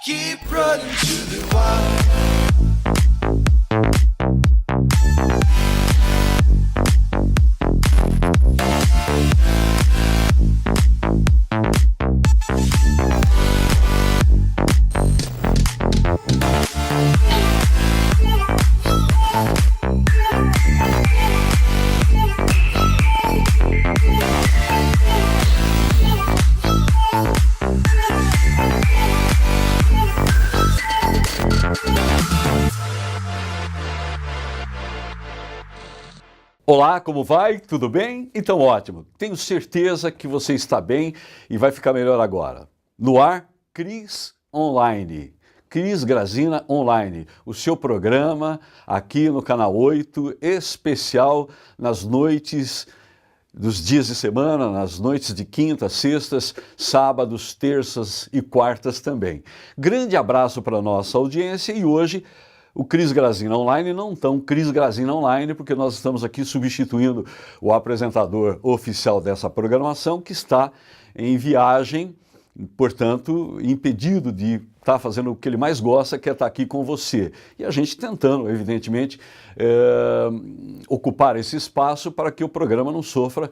Keep running to the wild. Olá, como vai? Tudo bem? Então ótimo. Tenho certeza que você está bem e vai ficar melhor agora. No ar, Cris Online. Cris Grazina Online, o seu programa aqui no Canal 8, especial nas noites dos dias de semana, nas noites de quintas, sextas, sábados, terças e quartas também. Grande abraço para a nossa audiência e hoje o Cris Grazina Online não tão Cris Grazina Online, porque nós estamos aqui substituindo o apresentador oficial dessa programação que está em viagem, portanto, impedido de estar fazendo o que ele mais gosta, que é estar aqui com você. E a gente tentando, evidentemente, ocupar esse espaço para que o programa não sofra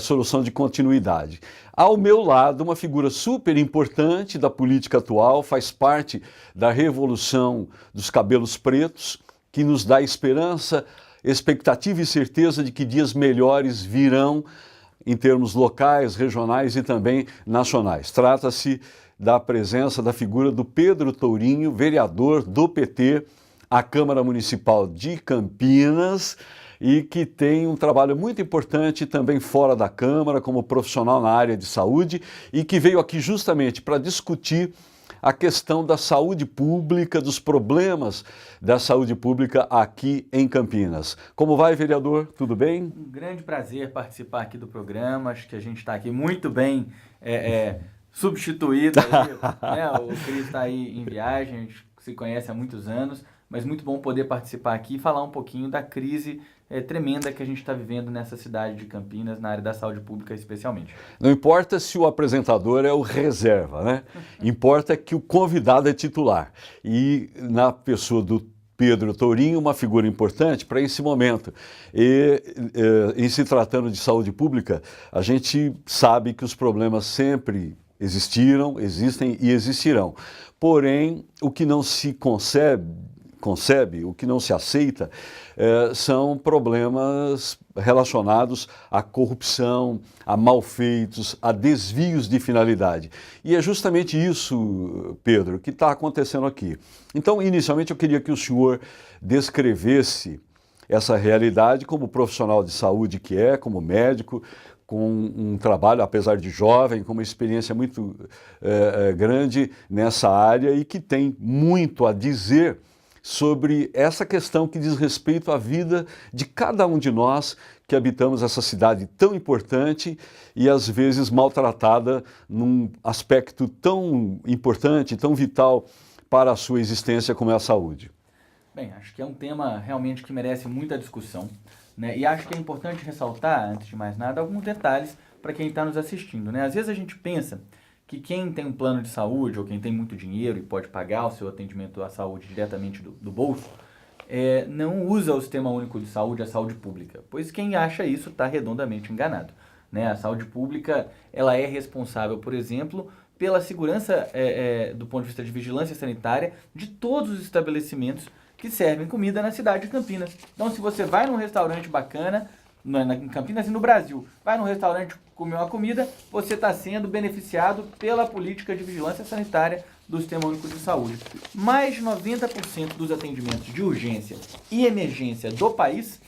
solução de continuidade. Ao meu lado, uma figura super importante da política atual, faz parte da revolução dos cabelos pretos, que nos dá esperança, expectativa e certeza de que dias melhores virão em termos locais, regionais e também nacionais. Trata-se da presença da figura do Pedro Tourinho, vereador do PT, à Câmara Municipal de Campinas, e que tem um trabalho muito importante também fora da Câmara, como profissional na área de saúde, e que veio aqui justamente para discutir a questão da saúde pública, dos problemas da saúde pública aqui em Campinas. Como vai, vereador? Tudo bem? Um grande prazer participar aqui do programa. Acho que a gente está aqui muito bem substituído. Aí, né? O Cris está aí em viagem, a gente se conhece há muitos anos, mas muito bom poder participar aqui e falar um pouquinho da crise tremenda que a gente está vivendo nessa cidade de Campinas, na área da saúde pública especialmente. Não importa se o apresentador é o reserva, né? Importa que o convidado é titular. E na pessoa do Pedro Tourinho, uma figura importante para esse momento. E em se tratando de saúde pública, a gente sabe que os problemas sempre existiram, existem e existirão. Porém, o que não se concebe, o que não se aceita, são problemas relacionados à corrupção, a malfeitos, a desvios de finalidade. E é justamente isso, Pedro, que está acontecendo aqui. Então, inicialmente, eu queria que o senhor descrevesse essa realidade como profissional de saúde que é, como médico, com um trabalho, apesar de jovem, com uma experiência muito grande nessa área e que tem muito a dizer sobre essa questão que diz respeito à vida de cada um de nós que habitamos essa cidade tão importante e às vezes maltratada num aspecto tão importante, tão vital para a sua existência como é a saúde. Bem, acho que é um tema realmente que merece muita discussão, né? E acho que é importante ressaltar, antes de mais nada, alguns detalhes para quem está nos assistindo, né? Às vezes a gente pensa que quem tem um plano de saúde ou quem tem muito dinheiro e pode pagar o seu atendimento à saúde diretamente do bolso, não usa o Sistema Único de Saúde, a saúde pública, pois quem acha isso está redondamente enganado, né? A saúde pública ela é responsável, por exemplo, pela segurança do ponto de vista de vigilância sanitária de todos os estabelecimentos que servem comida na cidade de Campinas. Então, se você vai num restaurante bacana, em Campinas e no Brasil, vai num restaurante comer uma comida, você está sendo beneficiado pela política de vigilância sanitária do Sistema Único de Saúde. Mais de 90% dos atendimentos de urgência e emergência do país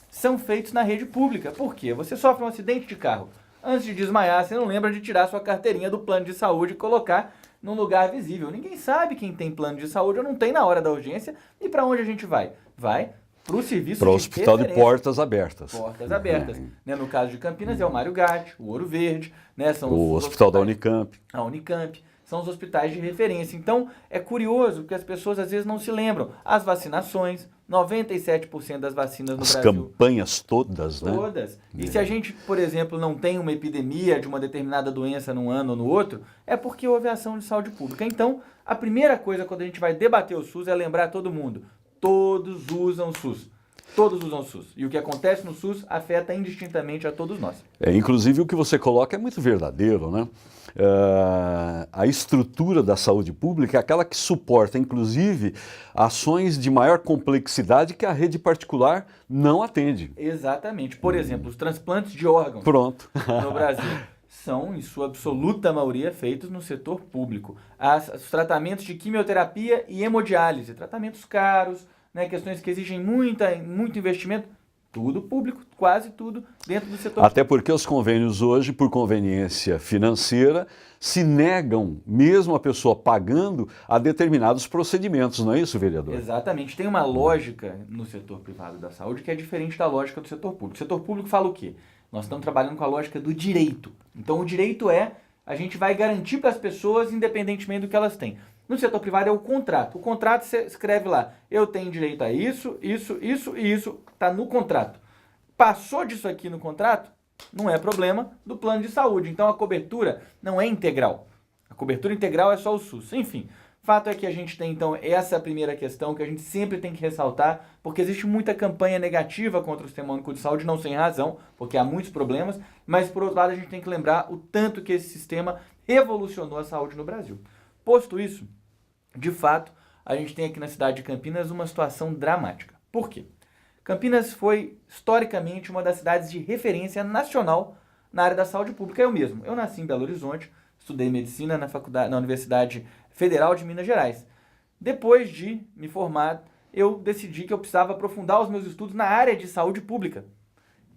são feitos na rede pública. Por quê? Você sofre um acidente de carro. Antes de desmaiar, você não lembra de tirar sua carteirinha do plano de saúde e colocar num lugar visível. Ninguém sabe quem tem plano de saúde ou não tem na hora da urgência. E para onde a gente vai? Vai para o serviço para o hospital de portas abertas. Portas abertas. Né? No caso de Campinas é o Mário Gatti, o Ouro Verde, né? São o hospital da Unicamp. A Unicamp. são os hospitais de referência. Então, é curioso que as pessoas às vezes não se lembram. As vacinações, 97% das vacinas no As Brasil. campanhas todas, né? Todas. E se a gente, por exemplo, não tem uma epidemia de uma determinada doença num ano ou no outro, é porque houve ação de saúde pública. Então, a primeira coisa quando a gente vai debater o SUS é lembrar todo mundo, todos usam o SUS. Todos usam o SUS. E o que acontece no SUS afeta indistintamente a todos nós. Inclusive o que você coloca é muito verdadeiro, né? A estrutura da saúde pública é aquela que suporta, inclusive, ações de maior complexidade que a rede particular não atende. Exatamente. Por exemplo, os transplantes de órgãos Pronto. no Brasil são, em sua absoluta maioria, feitos no setor público. Os tratamentos de quimioterapia e hemodiálise, tratamentos caros, né, questões que exigem muito investimento, tudo público, quase tudo dentro do setor Até porque os convênios hoje, por conveniência financeira, se negam, mesmo a pessoa pagando, a determinados procedimentos, não é isso, vereador? Exatamente. Tem uma lógica no setor privado da saúde que é diferente da lógica do setor público. O setor público fala o quê? Nós estamos trabalhando com a lógica do direito. Então, o direito a gente vai garantir para as pessoas, independentemente do que elas têm. No setor privado é o contrato. O contrato você escreve lá, eu tenho direito a isso, isso, isso e isso, está no contrato. Passou disso aqui no contrato, não é problema do plano de saúde. Então a cobertura não é integral. A cobertura integral é só o SUS. Enfim, fato é que a gente tem então essa primeira questão que a gente sempre tem que ressaltar, porque existe muita campanha negativa contra o Sistema Único de Saúde, não sem razão, porque há muitos problemas, mas por outro lado a gente tem que lembrar o tanto que esse sistema revolucionou a saúde no Brasil. Posto isso, de fato, a gente tem aqui na cidade de Campinas uma situação dramática. Por quê? Campinas foi, historicamente, uma das cidades de referência nacional na área da saúde pública. Eu mesmo. Eu nasci em Belo Horizonte, estudei medicina na Universidade Federal de Minas Gerais. Depois de me formar, eu decidi que eu precisava aprofundar os meus estudos na área de saúde pública.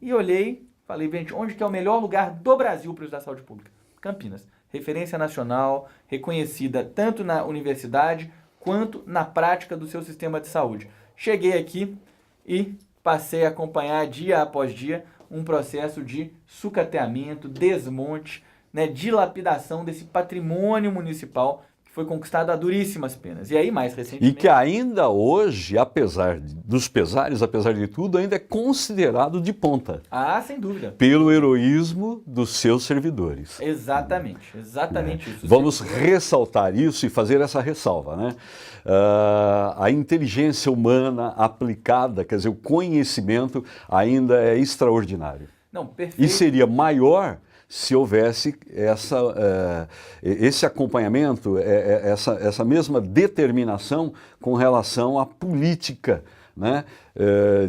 E olhei, falei, gente, onde que é o melhor lugar do Brasil para estudar saúde pública? Campinas. Referência nacional, reconhecida tanto na universidade quanto na prática do seu sistema de saúde. Cheguei aqui e passei a acompanhar dia após dia um processo de sucateamento, desmonte, né, dilapidação desse patrimônio municipal que foi conquistado a duríssimas penas. E aí, mais recentemente... E que ainda hoje, apesar dos pesares, apesar de tudo, ainda é considerado de ponta. Ah, sem dúvida. Pelo heroísmo dos seus servidores. Exatamente, exatamente isso. Vamos ressaltar isso e fazer essa ressalva, né? A inteligência humana aplicada, quer dizer, o conhecimento ainda é extraordinário. Não, perfeito. E seria maior se houvesse esse acompanhamento, essa mesma determinação com relação à política, né,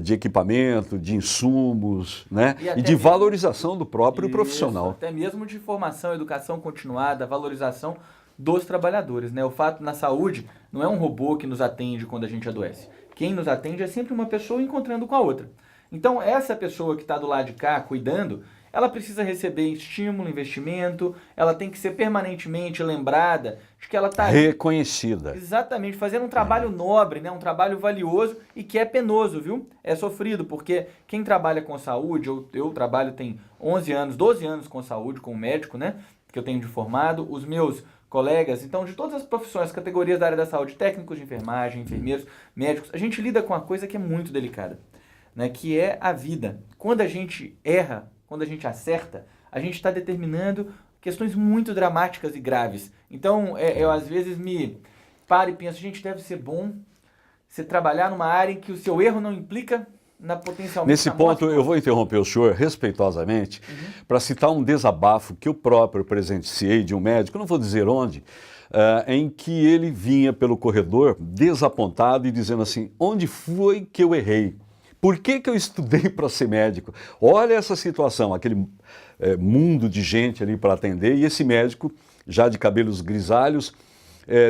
de equipamento, de insumos, né, e de valorização do próprio profissional. Até mesmo de formação, educação continuada, valorização dos trabalhadores, né? O fato na saúde não é um robô que nos atende quando a gente adoece. Quem nos atende é sempre uma pessoa encontrando com a outra. Então, essa pessoa que está do lado de cá, cuidando, ela precisa receber estímulo, investimento, ela tem que ser permanentemente lembrada de que ela está reconhecida. Exatamente, fazendo um trabalho nobre, né? Um trabalho valioso e que é penoso, viu? É sofrido, porque quem trabalha com saúde, eu trabalho tem 11 anos, 12 anos com saúde, como médico, né? Que eu tenho de formado, os meus colegas, então de todas as profissões, categorias da área da saúde, técnicos de enfermagem, enfermeiros, médicos, a gente lida com uma coisa que é muito delicada, né? Que é a vida. Quando a gente erra, quando a gente acerta, a gente está determinando questões muito dramáticas e graves. Então, eu às vezes me paro e penso, gente, deve ser bom você trabalhar numa área em que o seu erro não implica na potencialmente... Nesse ponto, eu vou interromper o senhor respeitosamente para citar um desabafo que eu próprio presenciei de um médico, não vou dizer onde, em que ele vinha pelo corredor desapontado e dizendo assim, onde foi que eu errei? Por que eu estudei para ser médico? Olha essa situação, aquele mundo de gente ali para atender e esse médico, já de cabelos grisalhos,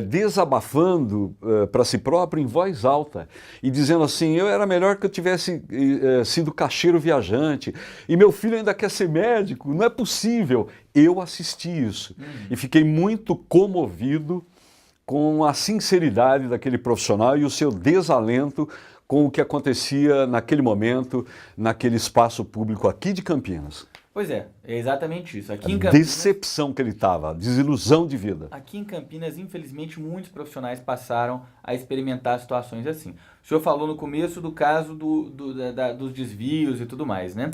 desabafando para si próprio em voz alta e dizendo assim, eu era melhor que eu tivesse sido caixeiro viajante e meu filho ainda quer ser médico, não é possível. Eu assisti isso e fiquei muito comovido com a sinceridade daquele profissional e o seu desalento com o que acontecia naquele momento, naquele espaço público aqui de Campinas. Pois é exatamente isso. Aqui A em Campinas, decepção que ele estava, a desilusão de vida. aqui em Campinas, infelizmente, muitos profissionais passaram a experimentar situações assim. O senhor falou no começo do caso dos desvios e tudo mais, né?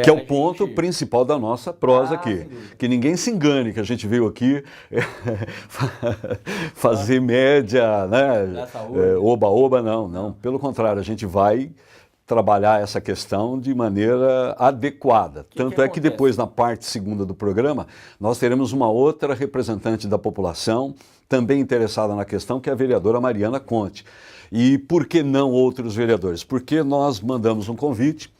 Que é a o ponto gente- principal da nossa prosa Ah, aqui. sem dúvida. Que ninguém se engane que a gente veio aqui fazer média, né? Da saúde. Oba-oba, não. Pelo contrário, a gente vai trabalhar essa questão de maneira adequada. Tanto é que acontece? depois, na parte segunda do programa, nós teremos uma outra representante da população, também interessada na questão, que é a vereadora Mariana Conte. E por que não outros vereadores? Porque nós mandamos um convite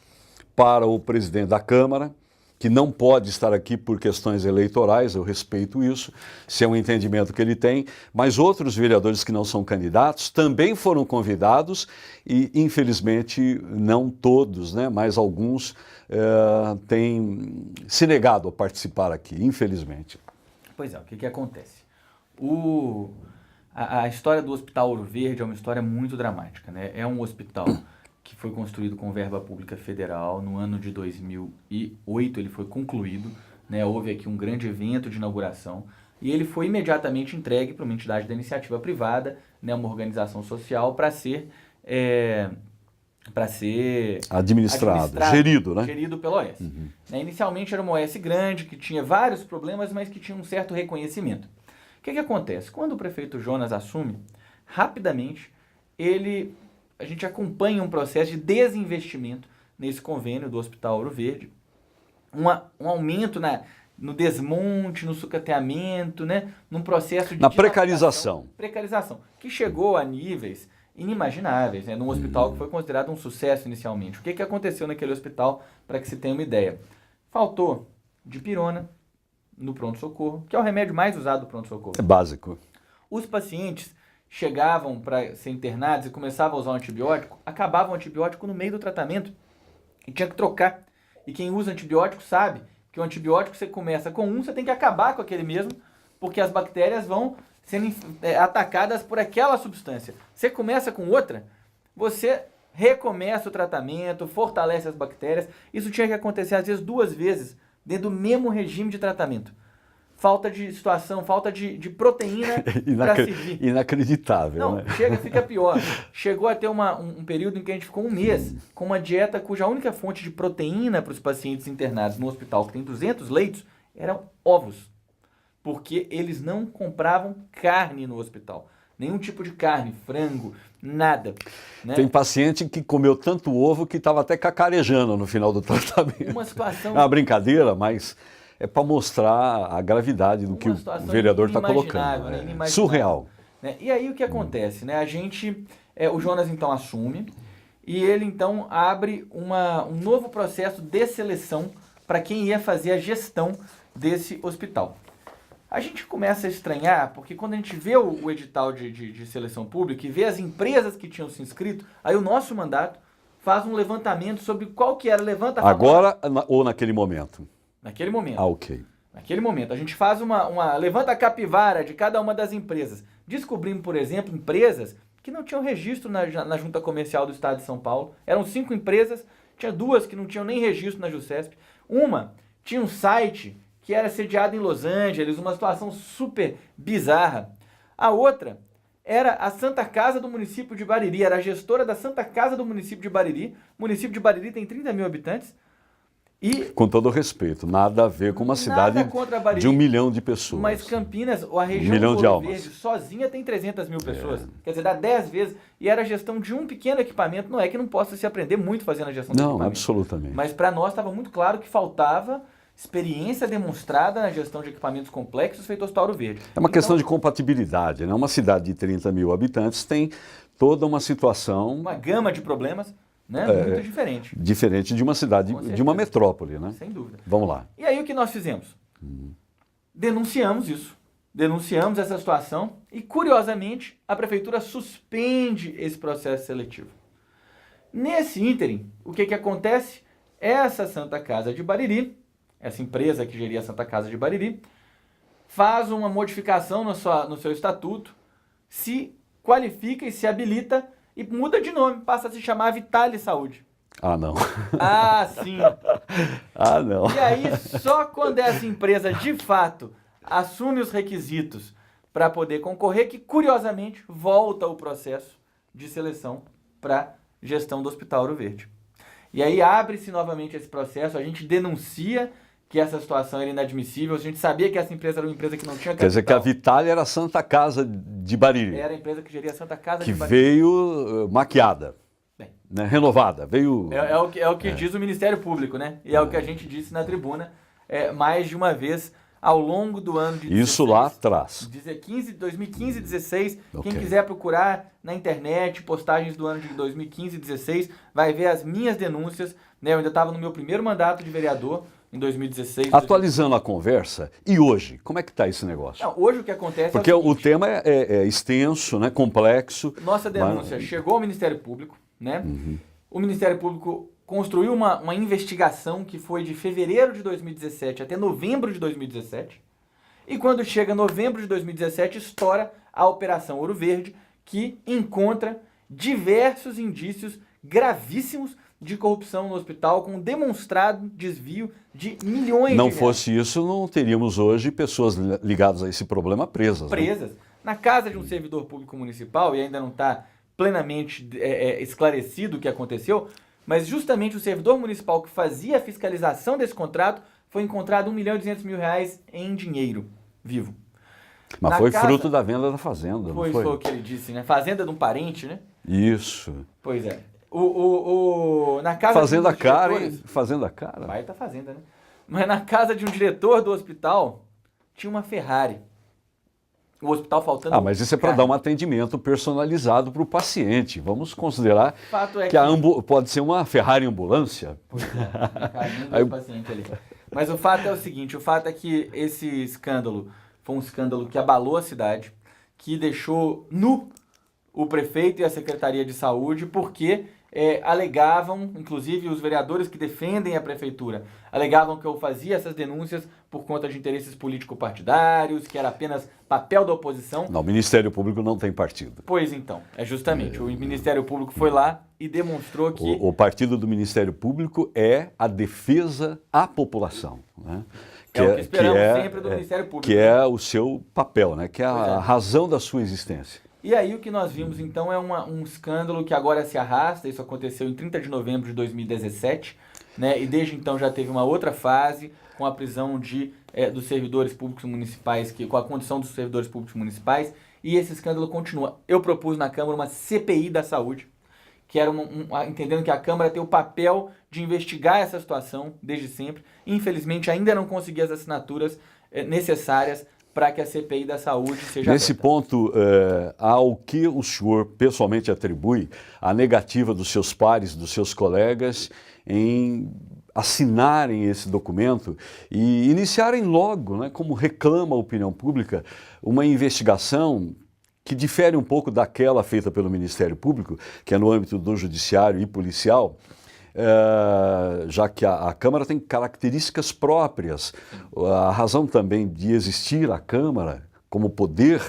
para o presidente da Câmara, que não pode estar aqui por questões eleitorais, eu respeito isso, se é um entendimento que ele tem, mas outros vereadores que não são candidatos também foram convidados e, infelizmente, não todos, né, mas alguns têm se negado a participar aqui, infelizmente. Pois é, o que acontece? A história do Hospital Ouro Verde é uma história muito dramática, né? É um hospital que foi construído com verba pública federal. No ano de 2008 ele foi concluído, né? Houve aqui um grande evento de inauguração e ele foi imediatamente entregue para uma entidade da iniciativa privada, né? Uma organização social para ser Administrado, gerido, né? Gerido pela OS. Né, inicialmente era uma OS grande, que tinha vários problemas, mas que tinha um certo reconhecimento. O que acontece? Quando o prefeito Jonas assume, rapidamente a gente acompanha um processo de desinvestimento nesse convênio do Hospital Ouro Verde, um aumento no desmonte, no sucateamento, né, num processo de Na precarização, que chegou a níveis inimagináveis, né, num hospital que foi considerado um sucesso inicialmente. O que aconteceu naquele hospital, para que se tenha uma ideia? Faltou dipirona no pronto-socorro, que é o remédio mais usado do pronto-socorro. é básico. Os pacientes chegavam para ser internados e começavam a usar um antibiótico, acabava o antibiótico no meio do tratamento e tinha que trocar. E quem usa antibiótico sabe que o antibiótico você começa com um, você tem que acabar com aquele mesmo, porque as bactérias vão sendo atacadas por aquela substância. Você começa com outra, você recomeça o tratamento, fortalece as bactérias. Isso tinha que acontecer às vezes 2 vezes dentro do mesmo regime de tratamento. Falta de situação, falta de proteína para servir. Inacreditável, Não, né? fica pior. Chegou a ter um período em que a gente ficou 1 mês com uma dieta cuja única fonte de proteína para os pacientes internados no hospital, que tem 200 leitos, eram ovos. Porque eles não compravam carne no hospital. Nenhum tipo de carne, frango, nada. Né? Tem paciente que comeu tanto ovo que estava até cacarejando no final do tratamento. Uma situação... É uma brincadeira, mas é para mostrar a gravidade do que o vereador está colocando. Né? Inimaginável. Surreal. Né? E aí o que acontece? Né? O Jonas então assume e ele então abre um novo processo de seleção para quem ia fazer a gestão desse hospital. A gente começa a estranhar, porque quando a gente vê o edital de seleção pública e vê as empresas que tinham se inscrito, aí o nosso mandato faz um levantamento sobre qual que era, Agora ou naquele momento? Naquele momento. Ah, ok. Naquele momento. A gente faz levanta a capivara de cada uma das empresas. Descobrimos, por exemplo, empresas que não tinham registro na Junta Comercial do Estado de São Paulo. Eram 5 empresas, tinha 2 que não tinham nem registro na JUSESP. Uma tinha um site que era sediado em Los Angeles, uma situação super bizarra. A outra era a Santa Casa do município de Bariri, era a gestora da Santa Casa do município de Bariri. O município de Bariri tem 30 mil habitantes. E com todo respeito, nada a ver com uma cidade de 1 milhão de pessoas. Mas Campinas, a região 1 milhão do de Ouro almas. Verde, sozinha tem 300 mil pessoas. Quer dizer, dá 10 vezes. E era a gestão de um pequeno equipamento. Não é que não possa se aprender muito fazendo a gestão do equipamento. Não, absolutamente. Mas para nós estava muito claro que faltava experiência demonstrada na gestão de equipamentos complexos feito ao Hospital Ouro Verde. É uma questão de compatibilidade, né? Uma cidade de 30 mil habitantes tem toda uma situação... Uma gama de problemas, né? Muito diferente. Diferente de uma cidade, de uma metrópole, né? Sem dúvida. Vamos lá. E aí o que nós fizemos? Denunciamos isso. Denunciamos essa situação e, curiosamente, a prefeitura suspende esse processo seletivo. Nesse ínterim, o que acontece? Essa Santa Casa de Bariri, essa empresa que geria a Santa Casa de Bariri, faz uma modificação no seu estatuto, se qualifica e se habilita e muda de nome, passa a se chamar Vitale Saúde. Ah, não. Ah, sim! Ah, não. E aí, só quando essa empresa de fato assume os requisitos para poder concorrer, que curiosamente volta o processo de seleção para gestão do Hospital Ouro Verde. E aí abre-se novamente esse processo, a gente denuncia que essa situação era inadmissível, a gente sabia que essa empresa era uma empresa que não tinha capital. Quer dizer que a Vitalia era a Santa Casa de Bariri, Era a empresa que geria a Santa Casa que de Bariri. veio maquiada, Bem, né, renovada, veio... É o que diz o Ministério Público, né? E é o que a gente disse na tribuna mais de uma vez ao longo do ano de 16. Isso lá atrás. 2015 e 16. Ok. Quem quiser procurar na internet postagens do ano de 2015 e 16, vai ver as minhas denúncias. Né? Eu ainda estava no meu primeiro mandato de vereador, em 2016. Atualizando a conversa, e hoje, como é que está esse negócio? Não, hoje o que acontece Porque é o tema é extenso, né, complexo. Nossa denúncia chegou ao Ministério Público, né? O Ministério Público construiu uma investigação que foi de fevereiro de 2017 até novembro de 2017. E quando chega novembro de 2017, estoura a Operação Ouro Verde, que encontra diversos indícios gravíssimos de corrupção no hospital, com demonstrado desvio de milhões Não de reais. fosse isso, não teríamos hoje pessoas ligadas a esse problema presas. Né? Presas. Na casa de um servidor público municipal, e ainda não está plenamente esclarecido o que aconteceu, mas justamente o servidor municipal que fazia a fiscalização desse contrato foi encontrado R$1.200.000 em dinheiro vivo. Mas Na foi casa- fruto da venda da fazenda, não Foi o que ele disse, né? Fazenda de um parente, né? Isso. Pois é. Na casa Fazenda de um dos cara, hein? diretores- Fazenda cara. Baita fazenda, né? Mas na casa de um diretor do hospital tinha uma Ferrari. O hospital faltando... Ah, mas isso é para carro. dar um atendimento personalizado para o paciente. Vamos considerar Fato é que pode ser uma Ferrari ambulância. Pois é, carinho do Aí- paciente ali. Mas o fato é o seguinte, o fato é que esse escândalo foi um escândalo que abalou a cidade, que deixou nu o prefeito e a Secretaria de Saúde, porque alegavam, inclusive os vereadores que defendem a prefeitura, alegavam que eu fazia essas denúncias por conta de interesses político-partidários, que era apenas papel da oposição. Não, o Ministério Público não tem partido. Pois então, justamente, o Ministério Público foi lá e demonstrou que... O partido do Ministério Público é a defesa à população. Né? É o que esperamos sempre do Ministério Público, Que né? é o seu papel, né? Que é Pois é. a razão da sua existência. E aí o que nós vimos então é um escândalo que agora se arrasta, isso aconteceu em 30 de novembro de 2017, né? E desde então já teve uma outra fase com a prisão dos servidores públicos municipais, com a condição dos servidores públicos municipais, e esse escândalo continua. Eu propus na Câmara uma CPI da saúde, que era entendendo que a Câmara tem o papel de investigar essa situação desde sempre. Infelizmente ainda não consegui as assinaturas necessárias para que a CPI da saúde seja Nesse aberta. ponto, ao que o senhor pessoalmente atribui a negativa dos seus pares, dos seus colegas, em assinarem esse documento e iniciarem logo, né, como reclama a opinião pública, uma investigação que difere um pouco daquela feita pelo Ministério Público, que é no âmbito do judiciário e policial, já que a Câmara tem características próprias. A razão também de existir a Câmara como poder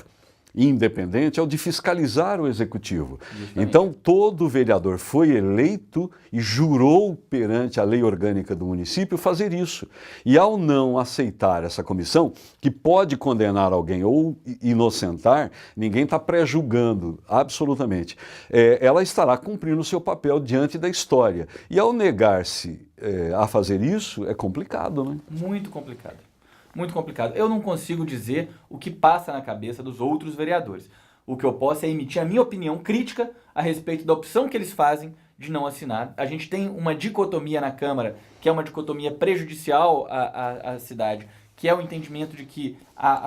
independente é o de fiscalizar o Executivo. Justamente. Então, todo vereador foi eleito e jurou perante a lei orgânica do município fazer isso. E ao não aceitar essa comissão, que pode condenar alguém ou inocentar, ninguém está pré-julgando, absolutamente. Ela estará cumprindo o seu papel diante da história. E ao negar-se a fazer isso, é complicado, né? Muito complicado. Muito complicado. Eu não consigo dizer o que passa na cabeça dos outros vereadores. O que eu posso é emitir a minha opinião crítica a respeito da opção que eles fazem de não assinar. A gente tem uma dicotomia na Câmara, que é uma dicotomia prejudicial à cidade, que é o entendimento de que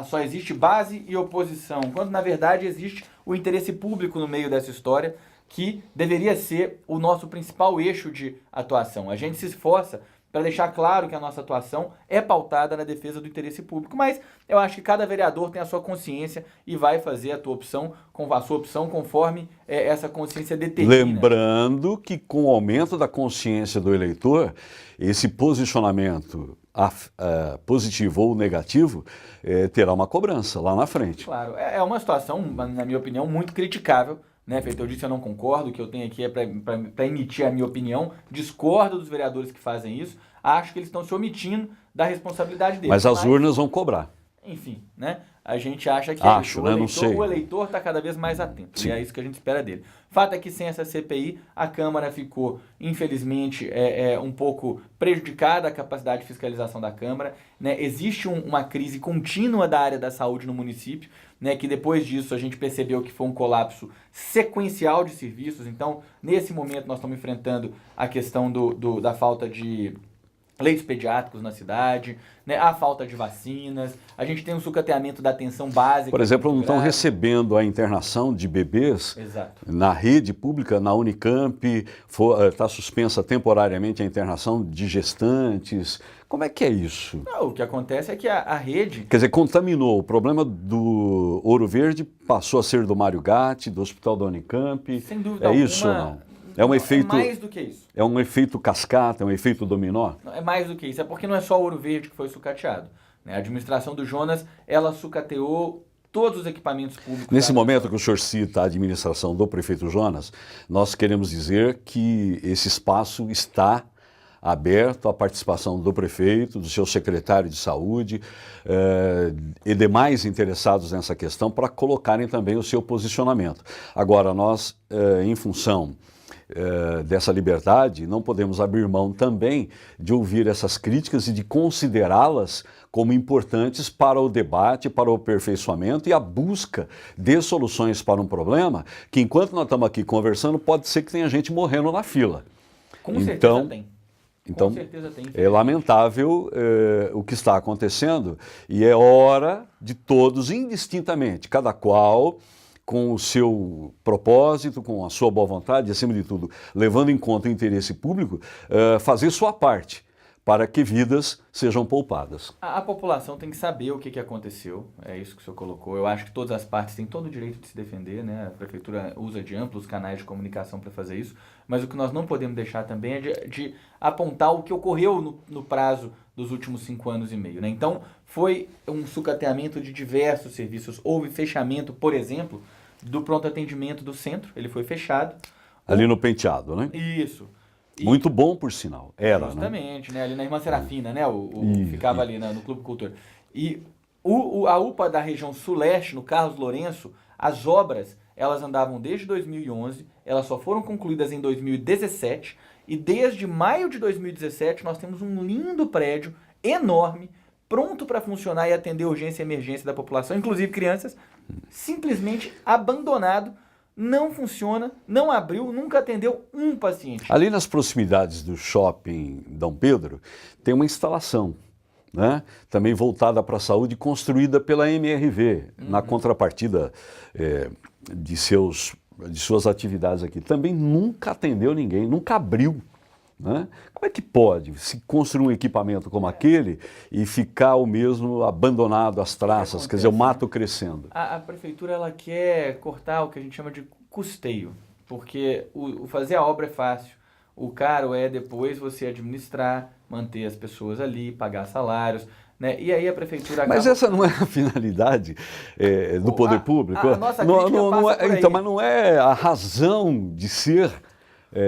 só existe base e oposição, quando na verdade existe o interesse público no meio dessa história, que deveria ser o nosso principal eixo de atuação. A gente se esforça para deixar claro que a nossa atuação é pautada na defesa do interesse público, mas eu acho que cada vereador tem a sua consciência e vai fazer a sua opção conforme essa consciência determina. Lembrando que com o aumento da consciência do eleitor, esse posicionamento positivo ou negativo terá uma cobrança lá na frente. Claro, é uma situação, na minha opinião, muito criticável, né? Feito eu disse, eu não concordo, o que eu tenho aqui é para emitir a minha opinião, discordo dos vereadores que fazem isso, acho que eles estão se omitindo da responsabilidade deles. Mas as urnas vão cobrar. Enfim, né? A gente acha que o eleitor está cada vez mais atento. Sim. E é isso que a gente espera dele. Fato é que sem essa CPI, a Câmara ficou, infelizmente, um pouco prejudicada a capacidade de fiscalização da Câmara. Né? Existe uma crise contínua da área da saúde no município, né? Que depois disso a gente percebeu que foi um colapso sequencial de serviços. Então, nesse momento, nós estamos enfrentando a questão da falta de leitos pediátricos na cidade, né, a falta de vacinas, a gente tem um sucateamento da atenção básica. Por exemplo, não estão grave. recebendo a internação de bebês Exato. na rede pública, na Unicamp, está suspensa temporariamente a internação de gestantes. Como é que é isso? Não, o que acontece é que a rede... Quer dizer, contaminou. O problema do Ouro Verde passou a ser do Mário Gatti, do Hospital da Unicamp. Sem dúvida É alguma, isso ou não? É um efeito, é mais do que isso. é um efeito cascata, é um efeito dominó? Não, é mais do que isso. É porque não é só o Ouro Verde que foi sucateado. Né? A administração do Jonas, ela sucateou todos os equipamentos públicos. Nesse momento que o senhor cita a administração do prefeito Jonas, nós queremos dizer que esse espaço está aberto à participação do prefeito, do seu secretário de saúde e demais interessados nessa questão para colocarem também o seu posicionamento. Agora, nós, em função dessa liberdade, não podemos abrir mão também de ouvir essas críticas e de considerá-las como importantes para o debate, para o aperfeiçoamento e a busca de soluções para um problema que, enquanto nós estamos aqui conversando, pode ser que tenha gente morrendo na fila. Com certeza tem. Então, Com certeza tem. é lamentável o que está acontecendo e é hora de todos, indistintamente, cada qual com o seu propósito, com a sua boa vontade, e, acima de tudo, levando em conta o interesse público, fazer sua parte para que vidas sejam poupadas. A população tem que saber o que aconteceu, é isso que o senhor colocou. Eu acho que todas as partes têm todo o direito de se defender, né? A prefeitura usa de amplos canais de comunicação para fazer isso, mas o que nós não podemos deixar também é de apontar o que ocorreu no prazo dos últimos 5 anos e meio. Né? Então, foi um sucateamento de diversos serviços. Houve fechamento, por exemplo, do pronto atendimento do centro, ele foi fechado. Ali no Penteado, né? Isso. Muito bom, por sinal. Era, justamente, né? Ali na Irmã Serafina, né? Ficava ali no Clube Cultura. E a UPA da região sul-leste, no Carlos Lourenço, as obras, elas andavam desde 2011, elas só foram concluídas em 2017, e desde maio de 2017 nós temos um lindo prédio enorme, pronto para funcionar e atender urgência e emergência da população, inclusive crianças, simplesmente abandonado. Não funciona, não abriu, nunca atendeu um paciente. Ali nas proximidades do shopping Dom Pedro, tem uma instalação, né? Também voltada para a saúde, construída pela MRV, na contrapartida de suas atividades aqui. Também nunca atendeu ninguém, nunca abriu. Né? Como é que pode se construir um equipamento como aquele e ficar o mesmo abandonado às traças, quer dizer, o mato crescendo? A prefeitura ela quer cortar o que a gente chama de custeio, porque fazer a obra é fácil, o caro é depois você administrar, manter as pessoas ali, pagar salários, né? E aí a prefeitura Mas essa não é a finalidade do poder público? A nossa crítica passa por aí. Então, mas não é a razão de ser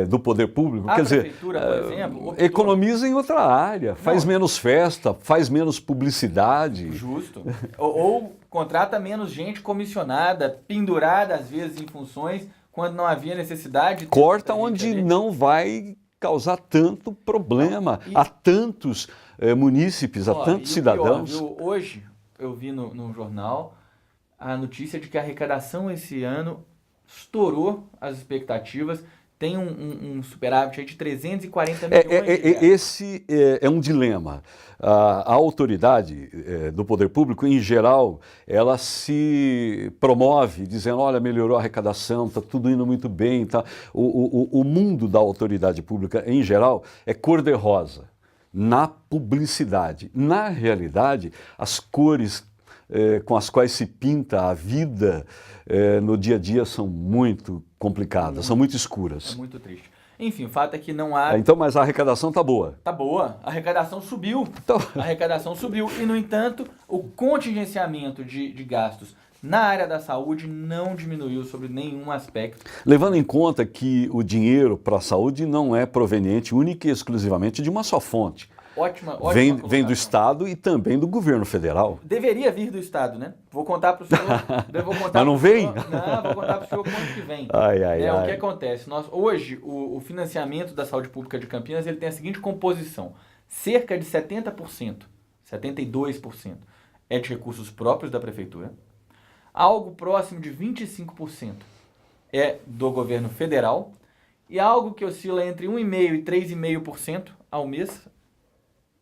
do poder público, quer dizer, prefeitura, por exemplo, economiza em outra área, faz menos festa, faz menos publicidade. Justo. ou contrata menos gente comissionada, pendurada às vezes em funções, quando não havia necessidade. Corta onde não vai causar tanto problema a tantos munícipes, a tantos cidadãos. Pior, hoje eu vi no jornal a notícia de que a arrecadação esse ano estourou as expectativas. Tem um superávit aí de 340 milhões de reais. Esse é um dilema. A autoridade do poder público, em geral, ela se promove dizendo, olha, melhorou a arrecadação, está tudo indo muito bem. Tá. O mundo da autoridade pública, em geral, é cor-de-rosa na publicidade. Na realidade, as cores com as quais se pinta a vida no dia a dia são muito complicadas, são muito escuras. É muito triste. Enfim, o fato é que não há... Então, mas a arrecadação está boa. Está boa. A arrecadação subiu. Então... A arrecadação subiu. E, no entanto, o contingenciamento de gastos na área da saúde não diminuiu sobre nenhum aspecto. Levando em conta que o dinheiro para a saúde não é proveniente única e exclusivamente de uma só fonte. Ótima Vem do colocação. Estado e também do governo federal. Deveria vir do Estado, né? Vou contar para o senhor. Mas não vem? Não, vou contar para o senhor quando que vem. O que acontece? Hoje, o financiamento da saúde pública de Campinas ele tem a seguinte composição. Cerca de 70%, 72% é de recursos próprios da prefeitura. Algo próximo de 25% é do governo federal. E algo que oscila entre 1,5% e 3,5% ao mês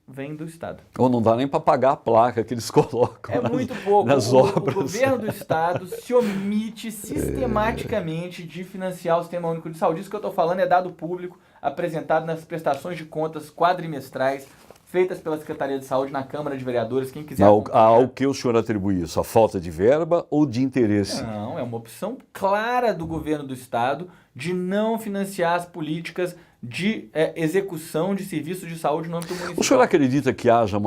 vem do Estado. Ou não dá nem para pagar a placa que eles colocam muito pouco. nas obras. O governo do Estado se omite sistematicamente de financiar o Sistema Único de Saúde. Isso que eu estou falando é dado público, apresentado nas prestações de contas quadrimestrais, feitas pela Secretaria de Saúde na Câmara de Vereadores. Quem quiser ao que o senhor atribui isso? A falta de verba ou de interesse? Não, é uma opção clara do governo do Estado de não financiar as políticas de execução de serviços de saúde no âmbito municipal. O senhor acredita que haja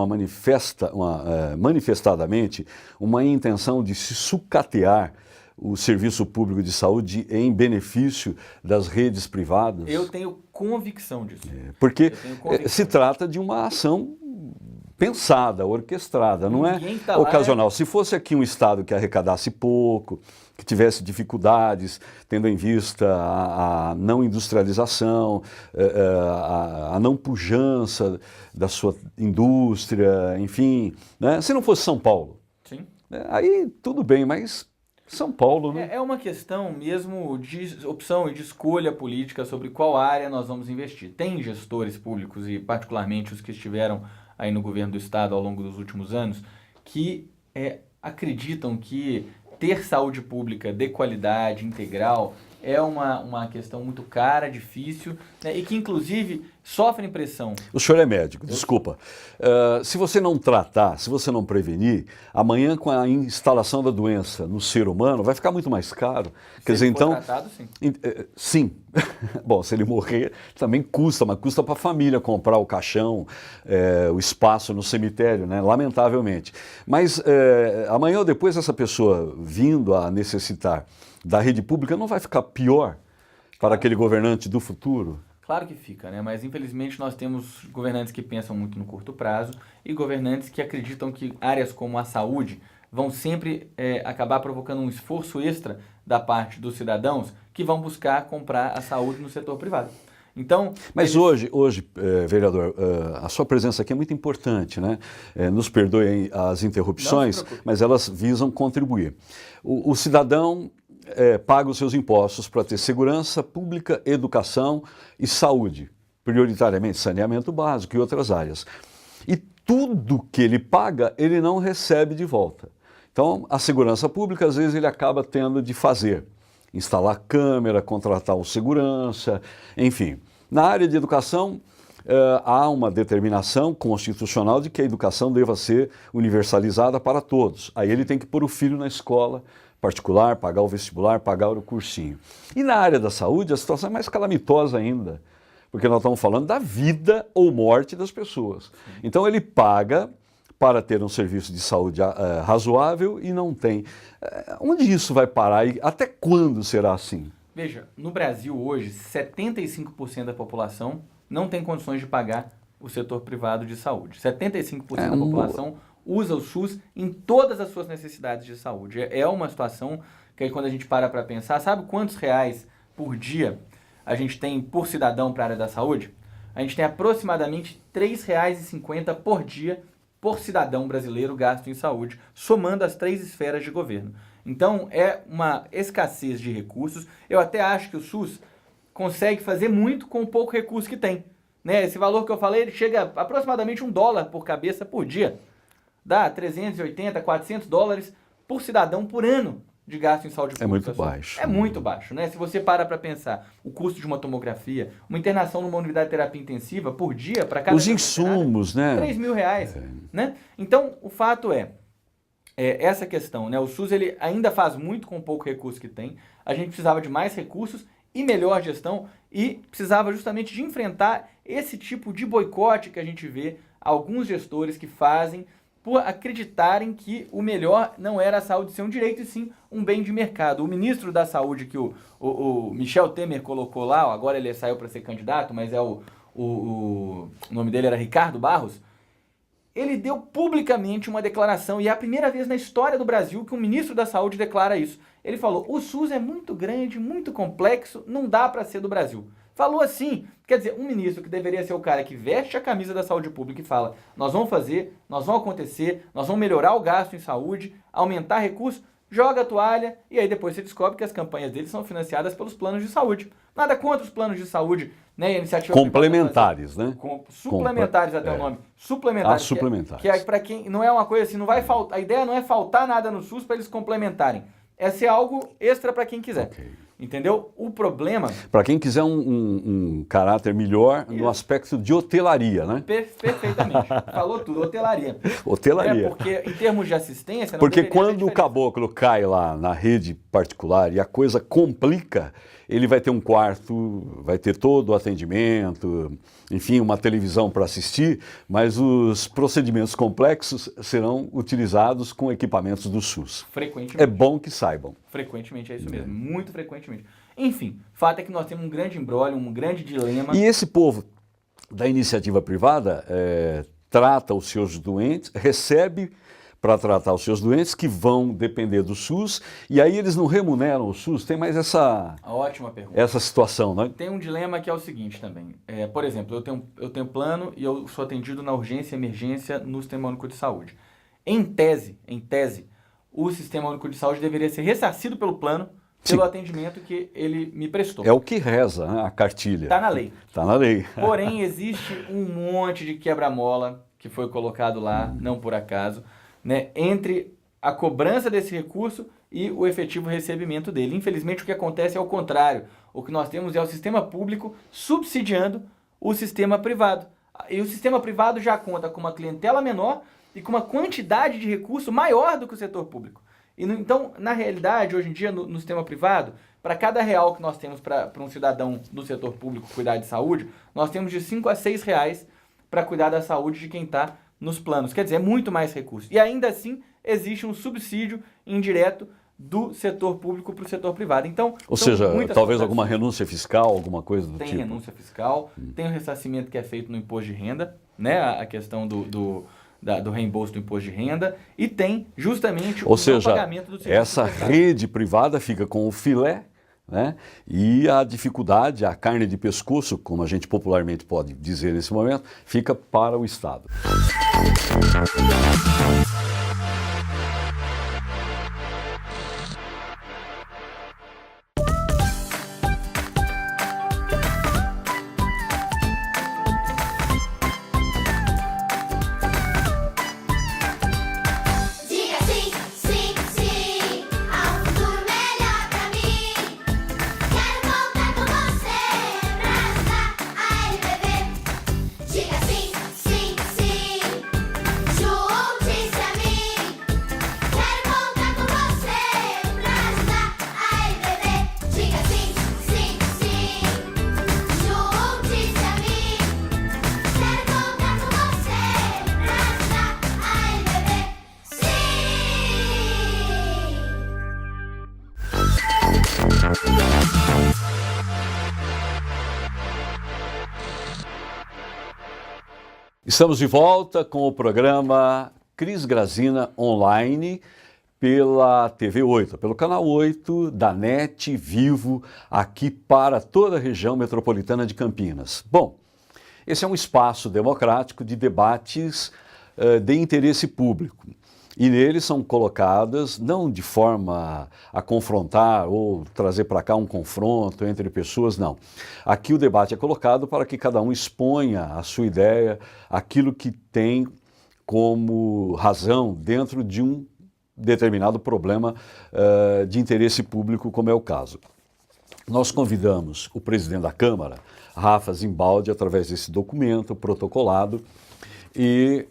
manifestadamente uma intenção de se sucatear o serviço público de saúde em benefício das redes privadas? Eu tenho convicção disso. Porque se trata de uma ação pensada, orquestrada, não é ocasional. Se fosse aqui um Estado que arrecadasse pouco, que tivesse dificuldades, tendo em vista a não industrialização, a não pujança da sua indústria, enfim, né? Se não fosse São Paulo, sim, aí tudo bem, mas São Paulo, né? É uma questão mesmo de opção e de escolha política sobre qual área nós vamos investir. Tem gestores públicos, e particularmente os que estiveram aí no governo do Estado ao longo dos últimos anos, que acreditam que ter saúde pública de qualidade, integral, é uma questão muito cara, difícil, né, e que, inclusive, sofrem pressão. O senhor é médico, desculpa. Se você não tratar, se você não prevenir, amanhã com a instalação da doença no ser humano, vai ficar muito mais caro. Quer dizer, então... tratado, sim. Sim. Bom, se ele morrer, também custa, mas custa para a família comprar o caixão, o espaço no cemitério, né? Lamentavelmente. Mas amanhã ou depois essa pessoa vindo a necessitar da rede pública não vai ficar pior para aquele governante do futuro? Claro que fica, né? Mas infelizmente nós temos governantes que pensam muito no curto prazo e governantes que acreditam que áreas como a saúde vão sempre acabar provocando um esforço extra da parte dos cidadãos que vão buscar comprar a saúde no setor privado. Então, mas hoje, vereador, a sua presença aqui é muito importante, né? Nos perdoem as interrupções, mas elas visam contribuir. O cidadão paga os seus impostos para ter segurança pública, educação e saúde, prioritariamente saneamento básico e outras áreas. E tudo que ele paga, ele não recebe de volta. Então, a segurança pública, às vezes, ele acaba tendo de fazer, instalar câmera, contratar um segurança, enfim. Na área de educação, há uma determinação constitucional de que a educação deva ser universalizada para todos. Aí ele tem que pôr o filho na escola particular, pagar o vestibular, pagar o cursinho. E na área da saúde, a situação é mais calamitosa ainda, porque nós estamos falando da vida ou morte das pessoas. Então ele paga para ter um serviço de saúde razoável e não tem. Onde isso vai parar e até quando será assim? Veja, no Brasil hoje, 75% da população não tem condições de pagar o setor privado de saúde. 75% da população usa o SUS em todas as suas necessidades de saúde. É uma situação que aí quando a gente para pensar, sabe quantos reais por dia a gente tem por cidadão para a área da saúde? A gente tem aproximadamente R$ 3,50 por dia por cidadão brasileiro gasto em saúde, somando as 3 esferas de governo. Então, é uma escassez de recursos. Eu até acho que o SUS consegue fazer muito com o pouco recurso que tem. Né? Esse valor que eu falei, ele chega a aproximadamente $1 por cabeça por dia. Dá 380, 400 dólares por cidadão por ano de gasto em saúde pública. É muito baixo. É muito baixo, né? Se você para pensar o custo de uma tomografia, uma internação numa unidade de terapia intensiva por dia para cada... Os insumos, né? R$3.000, né? Então, o fato é essa questão, né? O SUS ele ainda faz muito com o pouco recurso que tem. A gente precisava de mais recursos e melhor gestão e precisava justamente de enfrentar esse tipo de boicote que a gente vê alguns gestores que fazem por acreditarem que o melhor não era a saúde ser um direito e sim um bem de mercado. O ministro da Saúde que o Michel Temer colocou lá, ó, agora ele saiu para ser candidato, mas o nome dele era Ricardo Barros, ele deu publicamente uma declaração, e é a primeira vez na história do Brasil que um ministro da Saúde declara isso. Ele falou, o SUS é muito grande, muito complexo, não dá para ser do Brasil. Falou assim, quer dizer, um ministro que deveria ser o cara que veste a camisa da saúde pública e fala, nós vamos fazer, nós vamos acontecer, nós vamos melhorar o gasto em saúde, aumentar recursos, joga a toalha, e aí depois você descobre que as campanhas dele são financiadas pelos planos de saúde. Nada contra os planos de saúde, né? A iniciativa complementares, né? Suplementares até o nome. Suplementares. Suplementares. Que é para quem não é uma coisa assim, não vai faltar. A ideia não é faltar nada no SUS para eles complementarem. É ser algo extra para quem quiser. Okay. Entendeu? O problema... Para quem quiser um caráter melhor no aspecto de hotelaria, né? Perfeitamente. Falou tudo, hotelaria. Hotelaria. É porque em termos de assistência... Não porque quando o caboclo cai lá na rede particular e a coisa complica, ele vai ter um quarto, vai ter todo o atendimento, enfim, uma televisão para assistir, mas os procedimentos complexos serão utilizados com equipamentos do SUS. Frequentemente. É bom que saibam. Frequentemente, é isso mesmo, muito frequentemente. Enfim, fato é que nós temos um grande imbróglio, um grande dilema. E esse povo da iniciativa privada trata os seus doentes, recebe para tratar os seus doentes que vão depender do SUS, e aí eles não remuneram o SUS, tem mais essa... Ótima pergunta. Essa situação, né? Tem um dilema que é o seguinte também, por exemplo, eu tenho plano e eu sou atendido na urgência e emergência no Sistema Único de Saúde. Em tese, o Sistema Único de Saúde deveria ser ressarcido pelo plano, pelo atendimento que ele me prestou. É o que reza, né? A cartilha. Está na lei. Está na lei. Porém, existe um monte de quebra-mola que foi colocado lá, não por acaso, né, entre a cobrança desse recurso e o efetivo recebimento dele. Infelizmente, o que acontece é o contrário. O que nós temos é o sistema público subsidiando o sistema privado. E o sistema privado já conta com uma clientela menor e com uma quantidade de recurso maior do que o setor público. Então, na realidade, hoje em dia, no sistema privado, para cada real que nós temos para um cidadão do setor público cuidar de saúde, nós temos de 5 a 6 reais para cuidar da saúde de quem está nos planos. Quer dizer, é muito mais recurso. E ainda assim, existe um subsídio indireto do setor público para o setor privado. Então, ou seja, talvez alguma renúncia fiscal, alguma coisa do tipo. Tem renúncia fiscal, tem o ressarcimento que é feito no imposto de renda, né? A questão do reembolso do imposto de renda, e tem justamente o pagamento do serviço. Essa rede privada fica com o filé, né? E a dificuldade, a carne de pescoço, como a gente popularmente pode dizer nesse momento, fica para o Estado. Estamos de volta com o programa Cris Grazina Online pela TV 8, pelo canal 8 da NET Vivo, aqui para toda a região metropolitana de Campinas. Bom, esse é um espaço democrático de debates de interesse público. E neles são colocadas, não de forma a confrontar ou trazer para cá um confronto entre pessoas, não. Aqui o debate é colocado para que cada um exponha a sua ideia, aquilo que tem como razão dentro de um determinado problema de interesse público, como é o caso. Nós convidamos o presidente da Câmara, Rafa Zimbaldi, através desse documento protocolado, e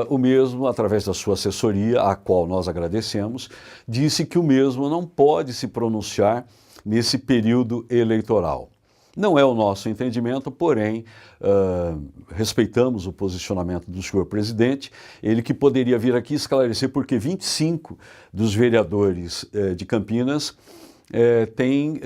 o mesmo, através da sua assessoria, a qual nós agradecemos, disse que o mesmo não pode se pronunciar nesse período eleitoral. Não é o nosso entendimento, porém, respeitamos o posicionamento do senhor presidente, ele que poderia vir aqui esclarecer porque 25 dos vereadores de Campinas têm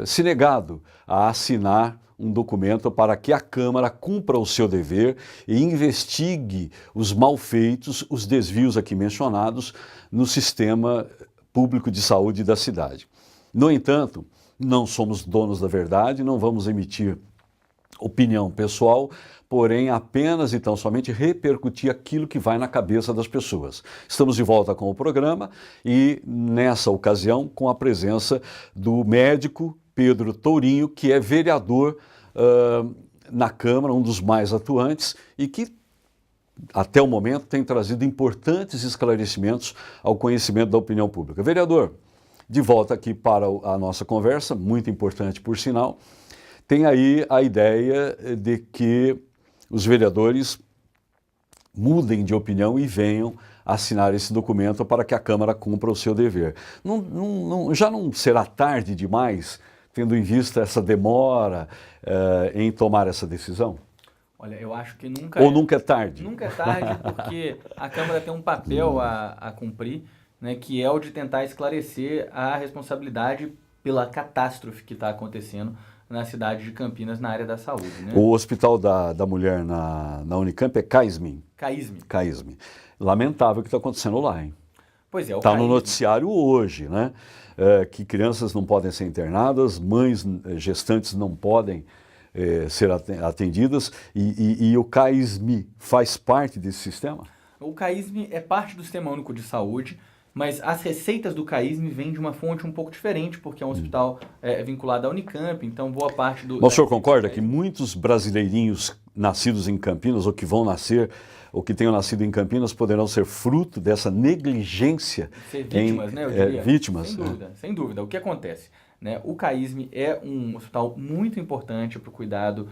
se negado a assinar um documento para que a Câmara cumpra o seu dever e investigue os malfeitos, os desvios aqui mencionados no sistema público de saúde da cidade. No entanto, não somos donos da verdade, não vamos emitir opinião pessoal, porém apenas e tão somente repercutir aquilo que vai na cabeça das pessoas. Estamos de volta com o programa e nessa ocasião com a presença do médico Pedro Tourinho, que é vereador na Câmara, um dos mais atuantes e que até o momento tem trazido importantes esclarecimentos ao conhecimento da opinião pública. Vereador, de volta aqui para a nossa conversa, muito importante por sinal, tem aí a ideia de que os vereadores mudem de opinião e venham assinar esse documento para que a Câmara cumpra o seu dever. Já não será tarde demais, tendo em vista essa demora em tomar essa decisão? Olha, eu acho que nunca... Ou nunca é tarde? Nunca é tarde, porque a Câmara tem um papel a cumprir, né, que é o de tentar esclarecer a responsabilidade pela catástrofe que está acontecendo na cidade de Campinas, na área da saúde. Né? O Hospital da Mulher na Unicamp é CAISMI. CAISMI. CAISMI. Lamentável o que está acontecendo lá, hein? Pois é, o Está no CAISMI. noticiário hoje, né? Que crianças não podem ser internadas, mães gestantes não podem ser atendidas e o CAISMI faz parte desse sistema? O CAISMI é parte do Sistema Único de Saúde, mas as receitas do CAISMI vêm de uma fonte um pouco diferente, porque é um hospital vinculado à Unicamp, então boa parte do... Mas o senhor concorda que muitos brasileirinhos nascidos em Campinas, ou que vão nascer, ou que tenham nascido em Campinas, poderão ser fruto dessa negligência? Ser vítimas, né? Eu diria. Vítimas. Sem dúvida, sem dúvida. O que acontece? Né? O CAISMI é um hospital muito importante para o cuidado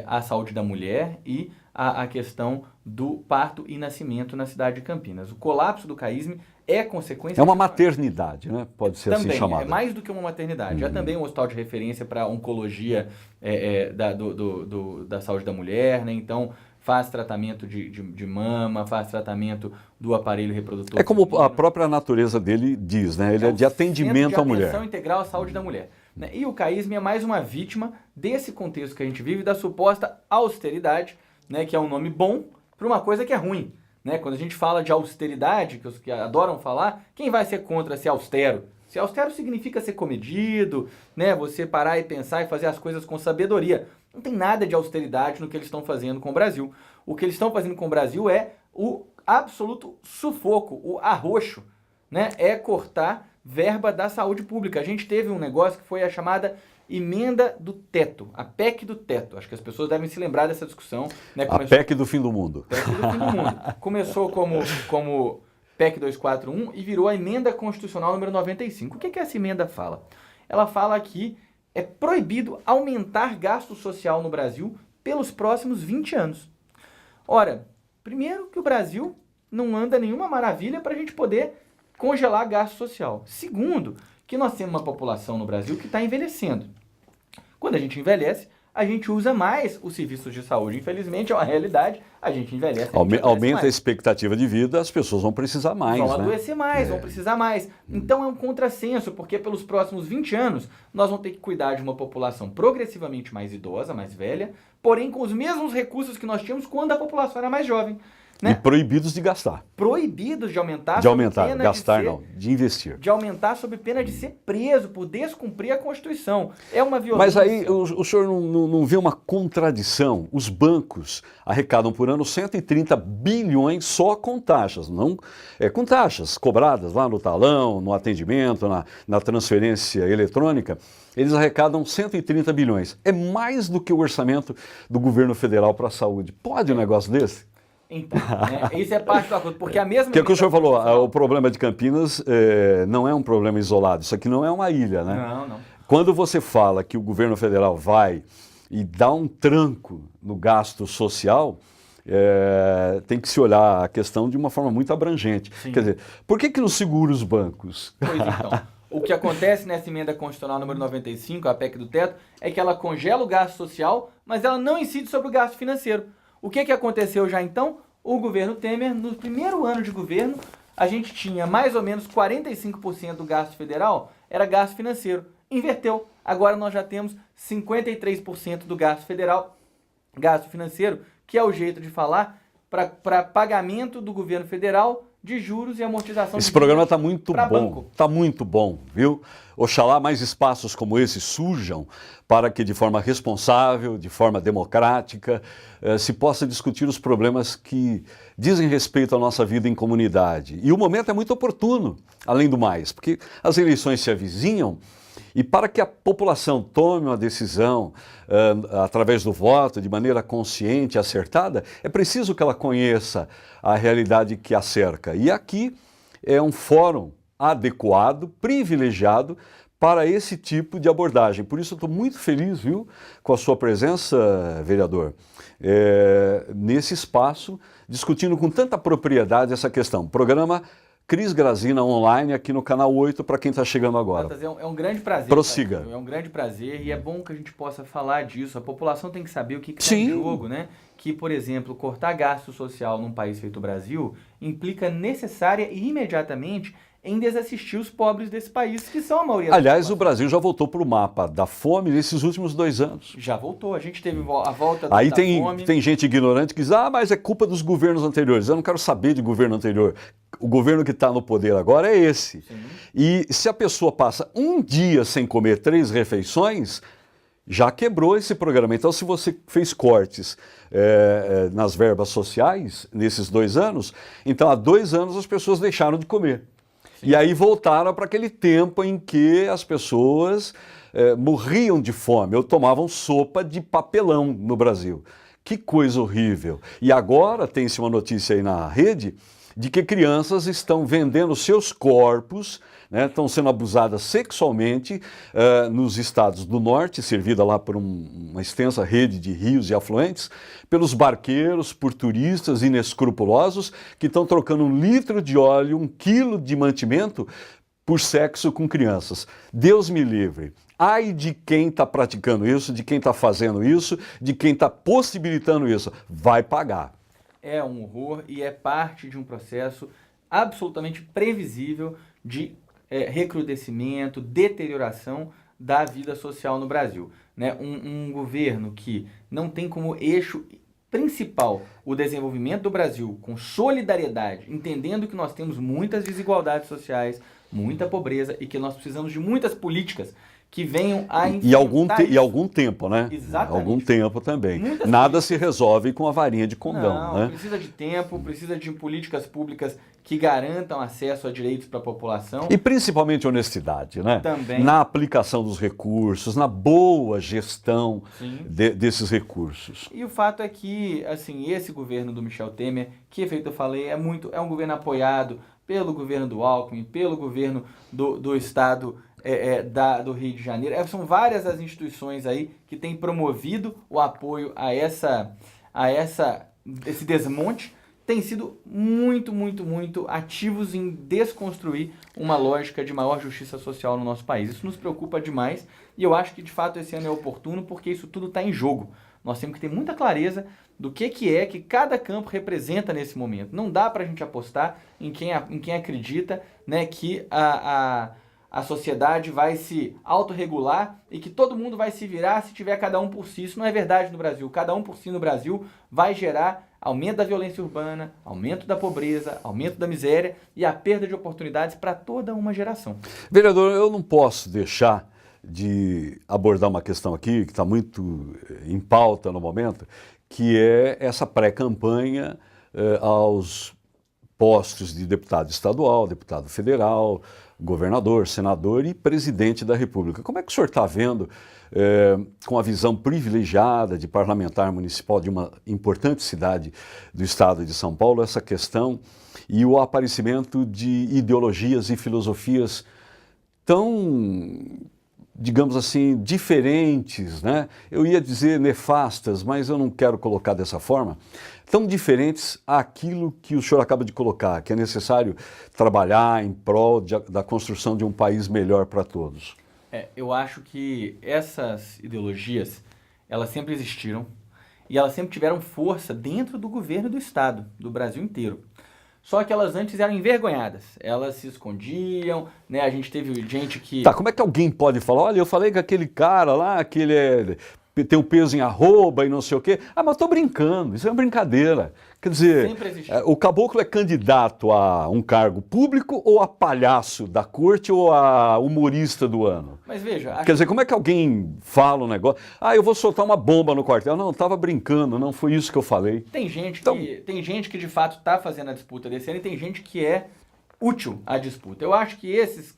à saúde da mulher e a questão do parto e nascimento na cidade de Campinas. O colapso do CAISMI é consequência... É uma maternidade, né? Pode ser também, assim chamada. É mais do que uma maternidade. É também um hospital de referência para oncologia da saúde da mulher, né? Então faz tratamento de mama, faz tratamento do aparelho reprodutor. É como feminino. a própria natureza dele diz, né? Ele é de atendimento à mulher. Atenção integral à saúde da mulher. Né? E o CAISMI é mais uma vítima desse contexto que a gente vive, da suposta austeridade, né? Que é um nome bom para uma coisa que é ruim. Né? Quando a gente fala de austeridade, que os que adoram falar, quem vai ser contra ser austero? Ser austero significa ser comedido, né? Você parar e pensar e fazer as coisas com sabedoria. Não tem nada de austeridade no que eles estão fazendo com o Brasil. O que eles estão fazendo com o Brasil é o absoluto sufoco, o arroxo, né? É cortar verba da saúde pública. A gente teve um negócio que foi a chamada emenda do teto, a PEC do teto. Acho que as pessoas devem se lembrar dessa discussão. Né? A PEC do fim do mundo. PEC do fim do mundo. Começou como PEC 241 e virou a emenda constitucional número 95. O que essa emenda fala? Ela fala que é proibido aumentar gasto social no Brasil pelos próximos 20 anos. Ora, primeiro que o Brasil não anda nenhuma maravilha para a gente poder congelar gasto social. Segundo, que nós temos uma população no Brasil que está envelhecendo. Quando a gente envelhece, a gente usa mais os serviços de saúde. Infelizmente, é uma realidade, a gente envelhece. Aumenta mais. a expectativa de vida, as pessoas vão precisar mais, vão né? adoecer mais, vão precisar mais. Então é um contrassenso, porque pelos próximos 20 anos, nós vamos ter que cuidar de uma população progressivamente mais idosa, mais velha, porém com os mesmos recursos que nós tínhamos quando a população era mais jovem. Né? E proibidos de gastar. Proibidos de aumentar. De aumentar, pena gastar de ser, não, de investir. De aumentar sob pena de ser preso por descumprir a Constituição. É uma violência. Mas aí o senhor não vê uma contradição? Os bancos arrecadam por ano 130 bilhões só com taxas, não com taxas cobradas lá no talão, no atendimento, na transferência eletrônica. Eles arrecadam 130 bilhões. É mais do que o orçamento do governo federal para a saúde. Pode um negócio desse? Então, isso é parte do acordo, porque a mesma... Que é o que o senhor falou, o problema de Campinas não é um problema isolado, isso aqui não é uma ilha, né? Não. Quando você fala que o governo federal vai e dá um tranco no gasto social, tem que se olhar a questão de uma forma muito abrangente. Sim. Quer dizer, por que não segura os bancos? Pois então, O que acontece nessa emenda constitucional número 95, a PEC do teto, é que ela congela o gasto social, mas ela não incide sobre o gasto financeiro. O que aconteceu já então? O governo Temer, no primeiro ano de governo, a gente tinha mais ou menos 45% do gasto federal era gasto financeiro. Inverteu. Agora nós já temos 53% do gasto federal, gasto financeiro, que é o jeito de falar para pagamento do governo federal de juros e amortização Esse de programa dívidas está muito pra bom, banco. está muito bom, viu? Oxalá mais espaços como esse surjam para que de forma responsável, de forma democrática, se possa discutir os problemas que dizem respeito à nossa vida em comunidade. E o momento é muito oportuno, além do mais, porque as eleições se avizinham. E para que a população tome uma decisão através do voto, de maneira consciente e acertada, é preciso que ela conheça a realidade que a cerca. E aqui é um fórum adequado, privilegiado para esse tipo de abordagem. Por isso eu estou muito feliz, viu, com a sua presença, vereador, nesse espaço, discutindo com tanta propriedade essa questão. Programa Cris Grazina online aqui no canal 8 para quem está chegando agora. É um grande prazer. Prossiga. Tadeu, é um grande prazer e é bom que a gente possa falar disso. A população tem que saber o que está Sim. em jogo, né? Que, por exemplo, cortar gasto social num país feito Brasil implica necessária e imediatamente em desassistir os pobres desse país, que são a maioria da Aliás, o população. Brasil já voltou para o mapa da fome nesses últimos 2 anos. Já voltou. A gente teve a volta Aí da tem, fome. tem gente ignorante que diz, mas é culpa dos governos anteriores. Eu não quero saber de governo anterior. O governo que está no poder agora é esse. Sim. E se a pessoa passa um dia sem comer 3 refeições, já quebrou esse programa. Então, se você fez cortes nas verbas sociais nesses 2 anos, então há 2 anos as pessoas deixaram de comer. Sim. E aí voltaram para aquele tempo em que as pessoas morriam de fome ou tomavam sopa de papelão no Brasil. Que coisa horrível. E agora tem-se uma notícia aí na rede de que crianças estão vendendo seus corpos, né, estão sendo abusadas sexualmente nos estados do norte, servida lá por uma extensa rede de rios e afluentes, pelos barqueiros, por turistas inescrupulosos que estão trocando 1 litro de óleo, 1 quilo de mantimento por sexo com crianças. Deus me livre. Ai de quem está praticando isso, de quem está fazendo isso, de quem está possibilitando isso. Vai pagar. É um horror e é parte de um processo absolutamente previsível de recrudescimento, deterioração da vida social no Brasil. Né? Um governo que não tem como eixo principal o desenvolvimento do Brasil com solidariedade, entendendo que nós temos muitas desigualdades sociais, muita pobreza e que nós precisamos de muitas políticas que venham a enfrentar e algum tempo, né? Exatamente. Algum tempo também. Muitas Nada se resolve com a varinha de condão, Não, né? precisa de tempo, precisa de políticas públicas que garantam acesso a direitos para a população. E principalmente honestidade, né? Também. Na aplicação dos recursos, na boa gestão desses recursos. E o fato é que, assim, esse governo do Michel Temer, que, feito eu falei, é um governo apoiado pelo governo do Alckmin, pelo governo do estado do Rio de Janeiro. São várias as instituições aí que têm promovido o apoio a esse desmonte, têm sido muito, muito, muito ativos em desconstruir uma lógica de maior justiça social no nosso país. Isso nos preocupa demais e eu acho que, de fato, esse ano é oportuno porque isso tudo está em jogo. Nós temos que ter muita clareza do que cada campo representa nesse momento. Não dá para a gente apostar em quem acredita, né, que a sociedade vai se autorregular e que todo mundo vai se virar se tiver cada um por si. Isso não é verdade no Brasil. Cada um por si no Brasil vai gerar aumento da violência urbana, aumento da pobreza, aumento da miséria e a perda de oportunidades para toda uma geração. Vereador, eu não posso deixar de abordar uma questão aqui que está muito em pauta no momento, que é essa pré-campanha aos postos de deputado estadual, deputado federal, governador, senador e presidente da República. Como é que o senhor está vendo, com a visão privilegiada de parlamentar municipal de uma importante cidade do estado de São Paulo, essa questão e o aparecimento de ideologias e filosofias tão digamos assim, diferentes, né? Eu ia dizer nefastas, mas eu não quero colocar dessa forma, tão diferentes àquilo que o senhor acaba de colocar, que é necessário trabalhar em prol da construção de um país melhor para todos. Eu acho que essas ideologias, elas sempre existiram e elas sempre tiveram força dentro do governo do Estado, do Brasil inteiro. Só que elas antes eram envergonhadas, elas se escondiam, né? A gente teve gente que... Tá, como é que alguém pode falar, olha, eu falei que aquele cara lá, que ele tem um peso em arroba e não sei o quê. Ah, mas eu tô brincando, isso é uma brincadeira. Quer dizer, Sempre existiu. o caboclo é candidato a um cargo público ou a palhaço da corte ou a humorista do ano? Mas veja... Quer dizer, como é que alguém fala um negócio? Ah, eu vou soltar uma bomba no quartel. Não, eu estava brincando, não foi isso que eu falei. Tem gente, Então- tem gente que de fato está fazendo a disputa desse ano e tem gente que é útil à disputa. Eu acho que esses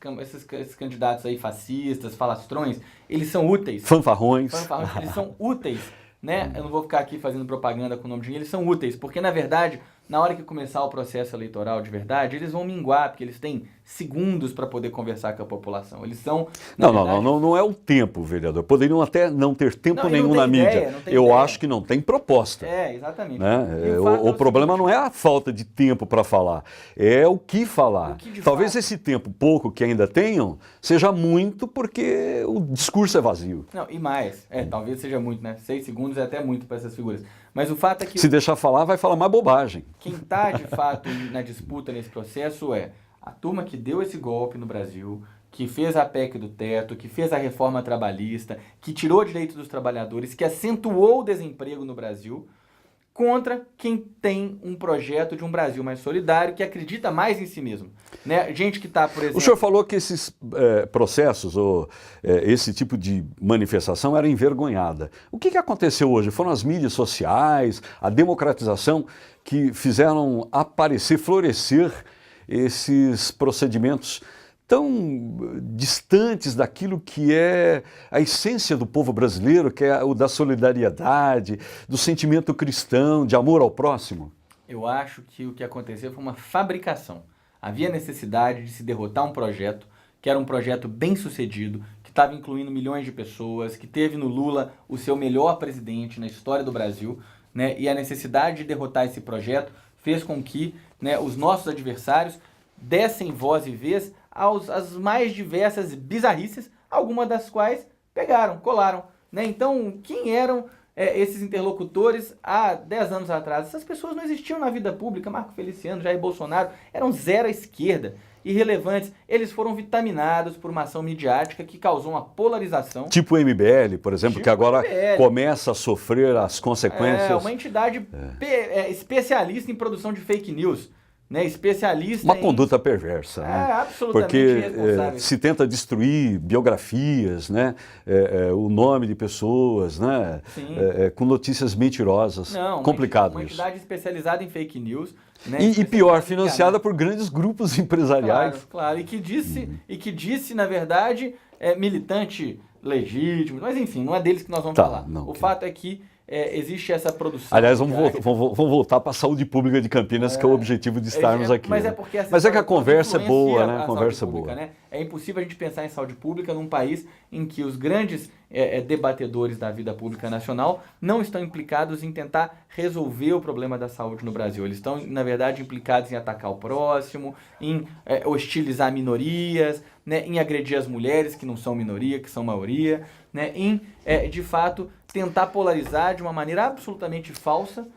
candidatos aí fascistas, falastrões, eles são úteis. Fanfarrões. Eles são úteis, né? Eu não vou ficar aqui fazendo propaganda com o nome de ninguém, eles são úteis, porque na verdade, na hora que começar o processo eleitoral de verdade, eles vão minguar, porque eles têm segundos para poder conversar com a população. Eles são... Não é o tempo, vereador. Poderiam até não ter tempo Não, e nenhum não na tem ideia, mídia. não tem Eu ideia. acho que não tem proposta. Exatamente. Né? E fato é O problema seguinte, não é a falta de tempo para falar, é o que falar. O que de Talvez fato- esse tempo pouco que ainda tenham seja muito porque o discurso é vazio. Não, e mais. Talvez seja muito, né? 6 segundos é até muito para essas figuras. Mas o fato é que Se deixar falar, vai falar mais bobagem. quem está de fato na disputa nesse processo é a turma que deu esse golpe no Brasil, que fez a PEC do teto, que fez a reforma trabalhista, que tirou direitos dos trabalhadores, que acentuou o desemprego no Brasil, contra quem tem um projeto de um Brasil mais solidário, que acredita mais em si mesmo. Né? Gente que está, por exemplo... O senhor falou que esses processos, ou esse tipo de manifestação era envergonhada. O que aconteceu hoje? Foram as mídias sociais, a democratização que fizeram aparecer, florescer esses procedimentos tão distantes daquilo que é a essência do povo brasileiro, que é o da solidariedade, do sentimento cristão, de amor ao próximo? Eu acho que o que aconteceu foi uma fabricação. Havia necessidade de se derrotar um projeto, que era um projeto bem sucedido, que estava incluindo milhões de pessoas, que teve no Lula o seu melhor presidente na história do Brasil, né? E a necessidade de derrotar esse projeto fez com que, né, os nossos adversários dessem voz e vez às mais diversas bizarrices, algumas das quais pegaram, colaram. Né? Então, quem eram esses interlocutores há 10 anos atrás? Essas pessoas não existiam na vida pública. Marco Feliciano, Jair Bolsonaro, eram zero à esquerda, irrelevantes. Eles foram vitaminados por uma ação midiática que causou uma polarização. Tipo o MBL, por exemplo, que agora MBL. começa a sofrer as consequências. Uma entidade especialista em produção de fake news. Né, especialista Uma em... conduta perversa, né? Absolutamente porque irresponsável. se tenta destruir biografias, né? O nome de pessoas, né? Com notícias mentirosas. Não, complicado uma isso. entidade especializada em fake news. Né, E pior, especializada em financiada enganar. por grandes grupos empresariais. Claro. E que disse, na verdade, militante legítimo. Mas enfim, não é deles que nós vamos falar. O fato é que existe essa produção. Aliás, vamos voltar para a saúde pública de Campinas, que é o objetivo de estarmos aqui. Mas né? é porque Mas é que a conversa é boa, né? A Conversa saúde pública, boa. né? É impossível a gente pensar em saúde pública num país em que os grandes debatedores da vida pública nacional não estão implicados em tentar resolver o problema da saúde no Brasil. Eles estão, na verdade, implicados em atacar o próximo, em hostilizar minorias, né? Em agredir as mulheres, que não são minoria, que são maioria, né? Em, de fato, tentar polarizar de uma maneira absolutamente falsa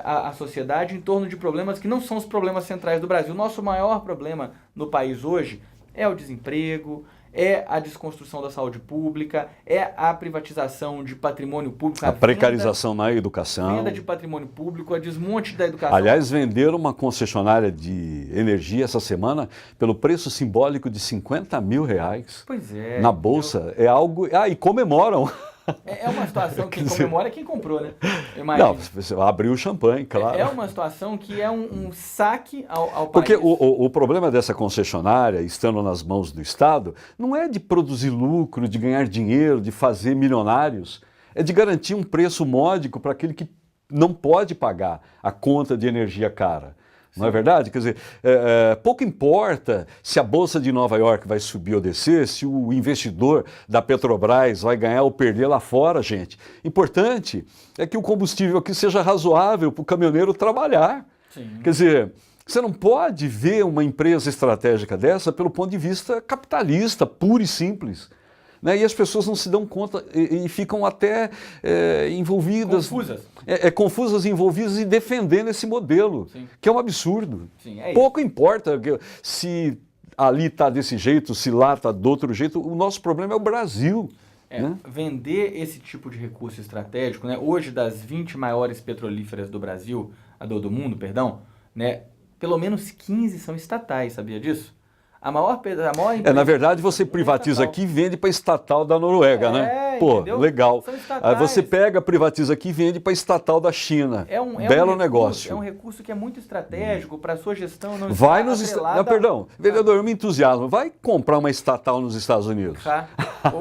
a sociedade em torno de problemas que não são os problemas centrais do Brasil. O nosso maior problema no país hoje é o desemprego, é a desconstrução da saúde pública, é a privatização de patrimônio público, A precarização na educação. venda de patrimônio público, a desmonte da educação. Aliás, venderam uma concessionária de energia essa semana pelo preço simbólico de R$50 mil. Pois é. Na Bolsa. É algo... e comemoram. É uma situação que quem comemora é quem comprou, né? Imagina. Não, você abriu o champanhe, claro. É uma situação que é um saque ao país. Porque o problema dessa concessionária, estando nas mãos do Estado, não é de produzir lucro, de ganhar dinheiro, de fazer milionários. É de garantir um preço módico para aquele que não pode pagar a conta de energia cara. não é verdade? Quer dizer, pouco importa se a Bolsa de Nova York vai subir ou descer, se o investidor da Petrobras vai ganhar ou perder lá fora, gente. Importante é que o combustível aqui seja razoável para o caminhoneiro trabalhar. Sim. Quer dizer, você não pode ver uma empresa estratégica dessa pelo ponto de vista capitalista, puro e simples. Né? E as pessoas não se dão conta e ficam até envolvidas. Confusas. Confusas, envolvidas e defendendo esse modelo, Sim. que é um absurdo. Sim, é Pouco importa se ali está desse jeito, se lá está do outro jeito, o nosso problema é o Brasil. Né? Vender esse tipo de recurso estratégico, né? Hoje, das 20 maiores petrolíferas do Brasil, do mundo, perdão, né? Pelo menos 15 são estatais, sabia disso? A maior empresa... na verdade, você privatiza aqui e vende para a estatal da Noruega, né? Pô, entendeu? legal. São estatais. Aí você pega, privatiza aqui e vende para a estatal da China. Belo negócio. É um recurso que é muito estratégico para a sua gestão. Não vai está nos atrelada... Não, perdão, vereador, eu me entusiasmo. Vai comprar uma estatal nos Estados Unidos. Ou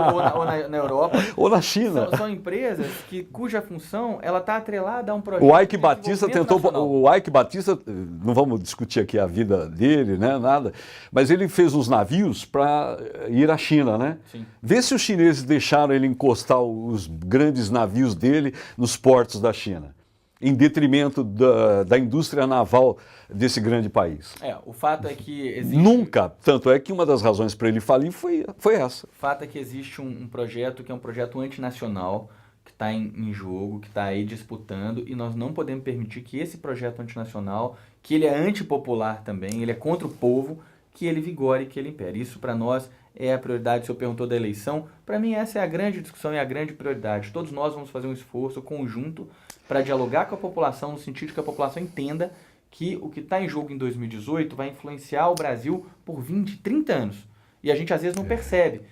na Europa. Ou na China. São empresas cuja função ela está atrelada a um projeto. O Ike Batista tentou. Nacional. O Ike Batista, não vamos discutir aqui a vida dele, né? Nada. Mas ele fez uns navios para ir à China, né? Sim. Vê se os chineses deixaram ele encostar os grandes navios dele nos portos da China, em detrimento da indústria naval desse grande país. O fato é que existe... Nunca. Tanto é que uma das razões para ele falir foi essa. O fato é que existe um projeto que é um projeto antinacional, que está em jogo, que está aí disputando, e nós não podemos permitir que esse projeto antinacional, que ele é antipopular também, ele é contra o povo, que ele vigore, que ele impere. Isso para nós é a prioridade. O senhor perguntou da eleição, para mim essa é a grande discussão e a grande prioridade. Todos nós vamos fazer um esforço conjunto para dialogar com a população, no sentido que a população entenda que o que está em jogo em 2018 vai influenciar o Brasil por 20, 30 anos. E a gente às vezes não percebe.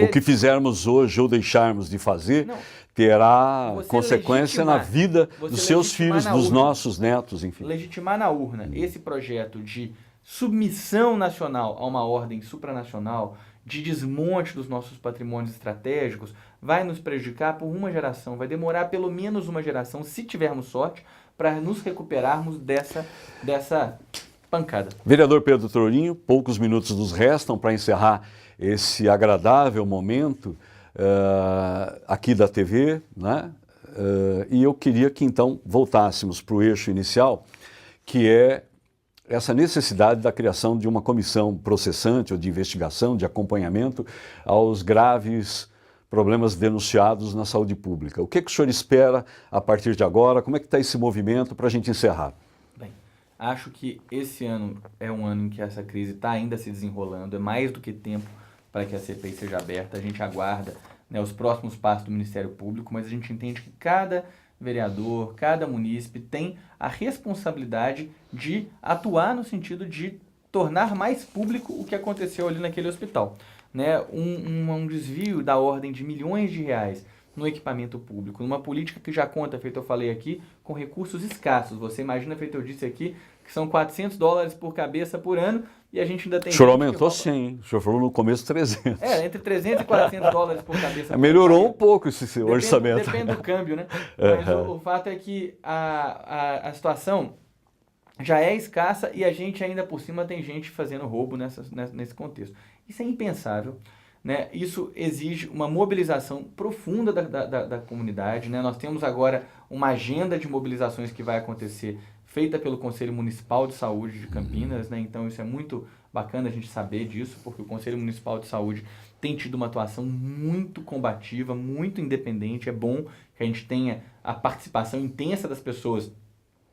O que fizermos hoje ou deixarmos de fazer terá consequência na vida dos seus filhos, dos nossos netos, enfim. Legitimar na urna esse projeto de submissão nacional a uma ordem supranacional, de desmonte dos nossos patrimônios estratégicos, vai nos prejudicar por uma geração. Vai demorar pelo menos uma geração, se tivermos sorte, para nos recuperarmos dessa pancada. Vereador Pedro Tourinho, poucos minutos nos restam para encerrar esse agradável momento aqui da TV, né? E eu queria que então voltássemos para o eixo inicial, que é essa necessidade da criação de uma comissão processante ou de investigação, de acompanhamento aos graves problemas denunciados na saúde pública. O que o senhor espera a partir de agora? Como é que está esse movimento para a gente encerrar? Bem, acho que esse ano é um ano em que essa crise está ainda se desenrolando, é mais do que tempo para que a CPI seja aberta. A gente aguarda, né, os próximos passos do Ministério Público, mas a gente entende que cada vereador, cada munícipe tem a responsabilidade de atuar no sentido de tornar mais público o que aconteceu ali naquele hospital. Né? Um desvio da ordem de milhões de reais no equipamento público, numa política que já conta, feito eu falei aqui, com recursos escassos. Você imagina, feito eu disse aqui, que são $400 por cabeça por ano, e a gente ainda tem... O senhor aumentou sim, o senhor falou no começo 300. Entre $300 e $400 por cabeça. Melhorou um pouco esse orçamento. Depende do câmbio, né? Mas o fato é que a situação já é escassa e a gente ainda por cima tem gente fazendo roubo nesse contexto. Isso é impensável, né? Isso exige uma mobilização profunda da comunidade, né? Nós temos agora uma agenda de mobilizações que vai acontecer, feita pelo Conselho Municipal de Saúde de Campinas, né? Então isso é muito bacana a gente saber disso, porque o Conselho Municipal de Saúde tem tido uma atuação muito combativa, muito independente. É bom que a gente tenha a participação intensa das pessoas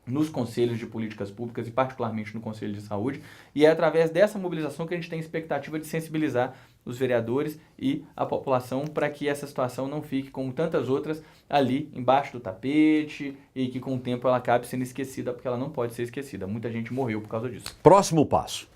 nos conselhos de políticas públicas e particularmente no Conselho de Saúde, e é através dessa mobilização que a gente tem expectativa de sensibilizar os vereadores e a população para que essa situação não fique, como tantas outras, ali embaixo do tapete e que com o tempo ela acabe sendo esquecida, porque ela não pode ser esquecida. Muita gente morreu por causa disso. Próximo passo.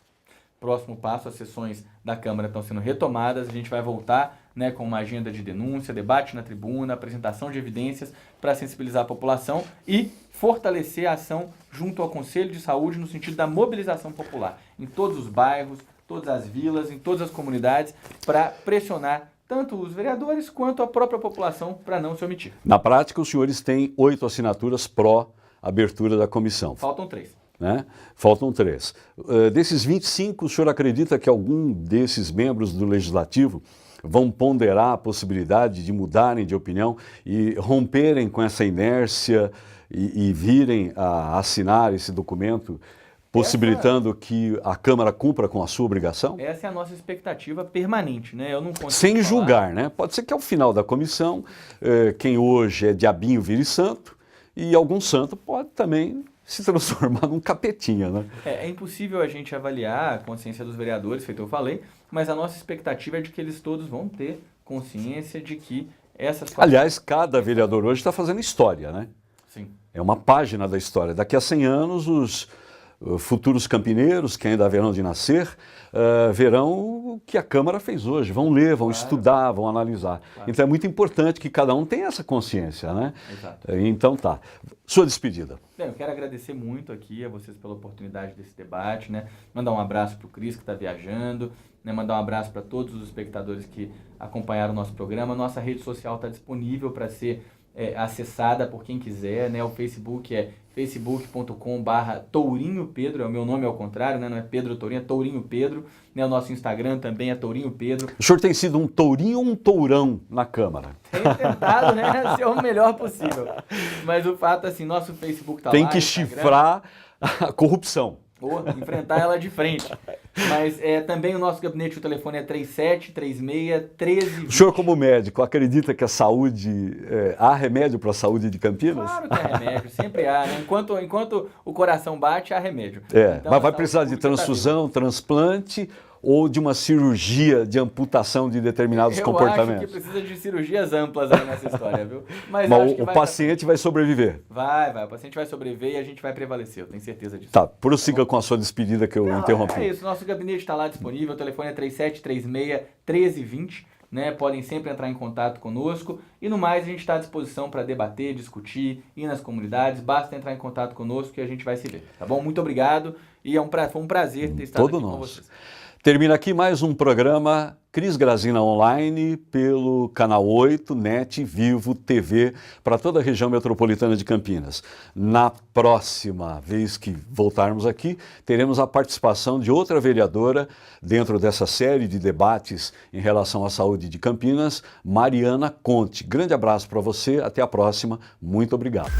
Próximo passo, as sessões da Câmara estão sendo retomadas, a gente vai voltar, né, com uma agenda de denúncia, debate na tribuna, apresentação de evidências para sensibilizar a população e fortalecer a ação junto ao Conselho de Saúde no sentido da mobilização popular, em todos os bairros, todas as vilas, em todas as comunidades, para pressionar tanto os vereadores quanto a própria população para não se omitir. Na prática, os senhores têm 8 assinaturas pró-abertura da comissão. Faltam 3. né? Faltam 3. Desses 25, o senhor acredita que algum desses membros do Legislativo vão ponderar a possibilidade de mudarem de opinião e romperem com essa inércia e virem a assinar esse documento, possibilitando que a Câmara cumpra com a sua obrigação? Essa é a nossa expectativa permanente, né? Eu não consigo Sem falar... julgar, né? Pode ser que ao final da comissão, quem hoje é diabinho vire santo, e algum santo pode também se transformar num capetinha, né? É impossível a gente avaliar a consciência dos vereadores, feito eu falei, mas a nossa expectativa é de que eles todos vão ter consciência de que essas... Aliás, cada vereador hoje está fazendo história, né? Sim. É uma página da história. Daqui a 100 anos, os futuros campineiros, que ainda haverão de nascer, verão o que a Câmara fez hoje. Vão ler, vão estudar, vão analisar. Então é muito importante que cada um tenha essa consciência, né? Exato. Então tá. Sua despedida. Bem, eu quero agradecer muito aqui a vocês pela oportunidade desse debate, né? Mandar um abraço para o Cris, que está viajando, né? Mandar um abraço para todos os espectadores que acompanharam o nosso programa. Nossa rede social está disponível para ser acessada por quem quiser, né? O Facebook é facebook.com/TourinhoPedro, é o meu nome ao contrário, né? Não é Pedro Tourinho, é Tourinho Pedro, né? O nosso Instagram também é Tourinho Pedro. O senhor tem sido um tourinho ou um tourão na Câmara? Tenho tentado, né, ser o melhor possível. Mas o fato, assim, nosso Facebook tá lá. Tem que Instagram, chifrar a corrupção. ou enfrentar ela de frente. Mas também o nosso gabinete, o telefone é 3736-1320. O senhor, como médico, acredita que a saúde, há remédio para a saúde de Campinas? Claro que há remédio, sempre há, né? Enquanto o coração bate, há remédio. Então, mas vai precisar de pública transfusão, transplante ou de uma cirurgia de amputação de determinados comportamentos? Eu acho que precisa de cirurgias amplas aí nessa história, viu? Mas o paciente vai sobreviver. Vai, o paciente vai sobreviver e a gente vai prevalecer, eu tenho certeza disso. Tá, prossiga com a sua despedida que eu interrompi. É isso, nosso gabinete está lá disponível, o telefone é 3736-1320, né? Podem sempre entrar em contato conosco e no mais a gente está à disposição para debater, discutir, ir nas comunidades, basta entrar em contato conosco que a gente vai se ver, tá bom? Muito obrigado e foi um prazer ter estado aqui com vocês. Termina aqui mais um programa Cris Grazina Online pelo Canal 8, NET, Vivo, TV, para toda a região metropolitana de Campinas. Na próxima vez que voltarmos aqui, teremos a participação de outra vereadora dentro dessa série de debates em relação à saúde de Campinas, Mariana Conte. Grande abraço para você, até a próxima, muito obrigado.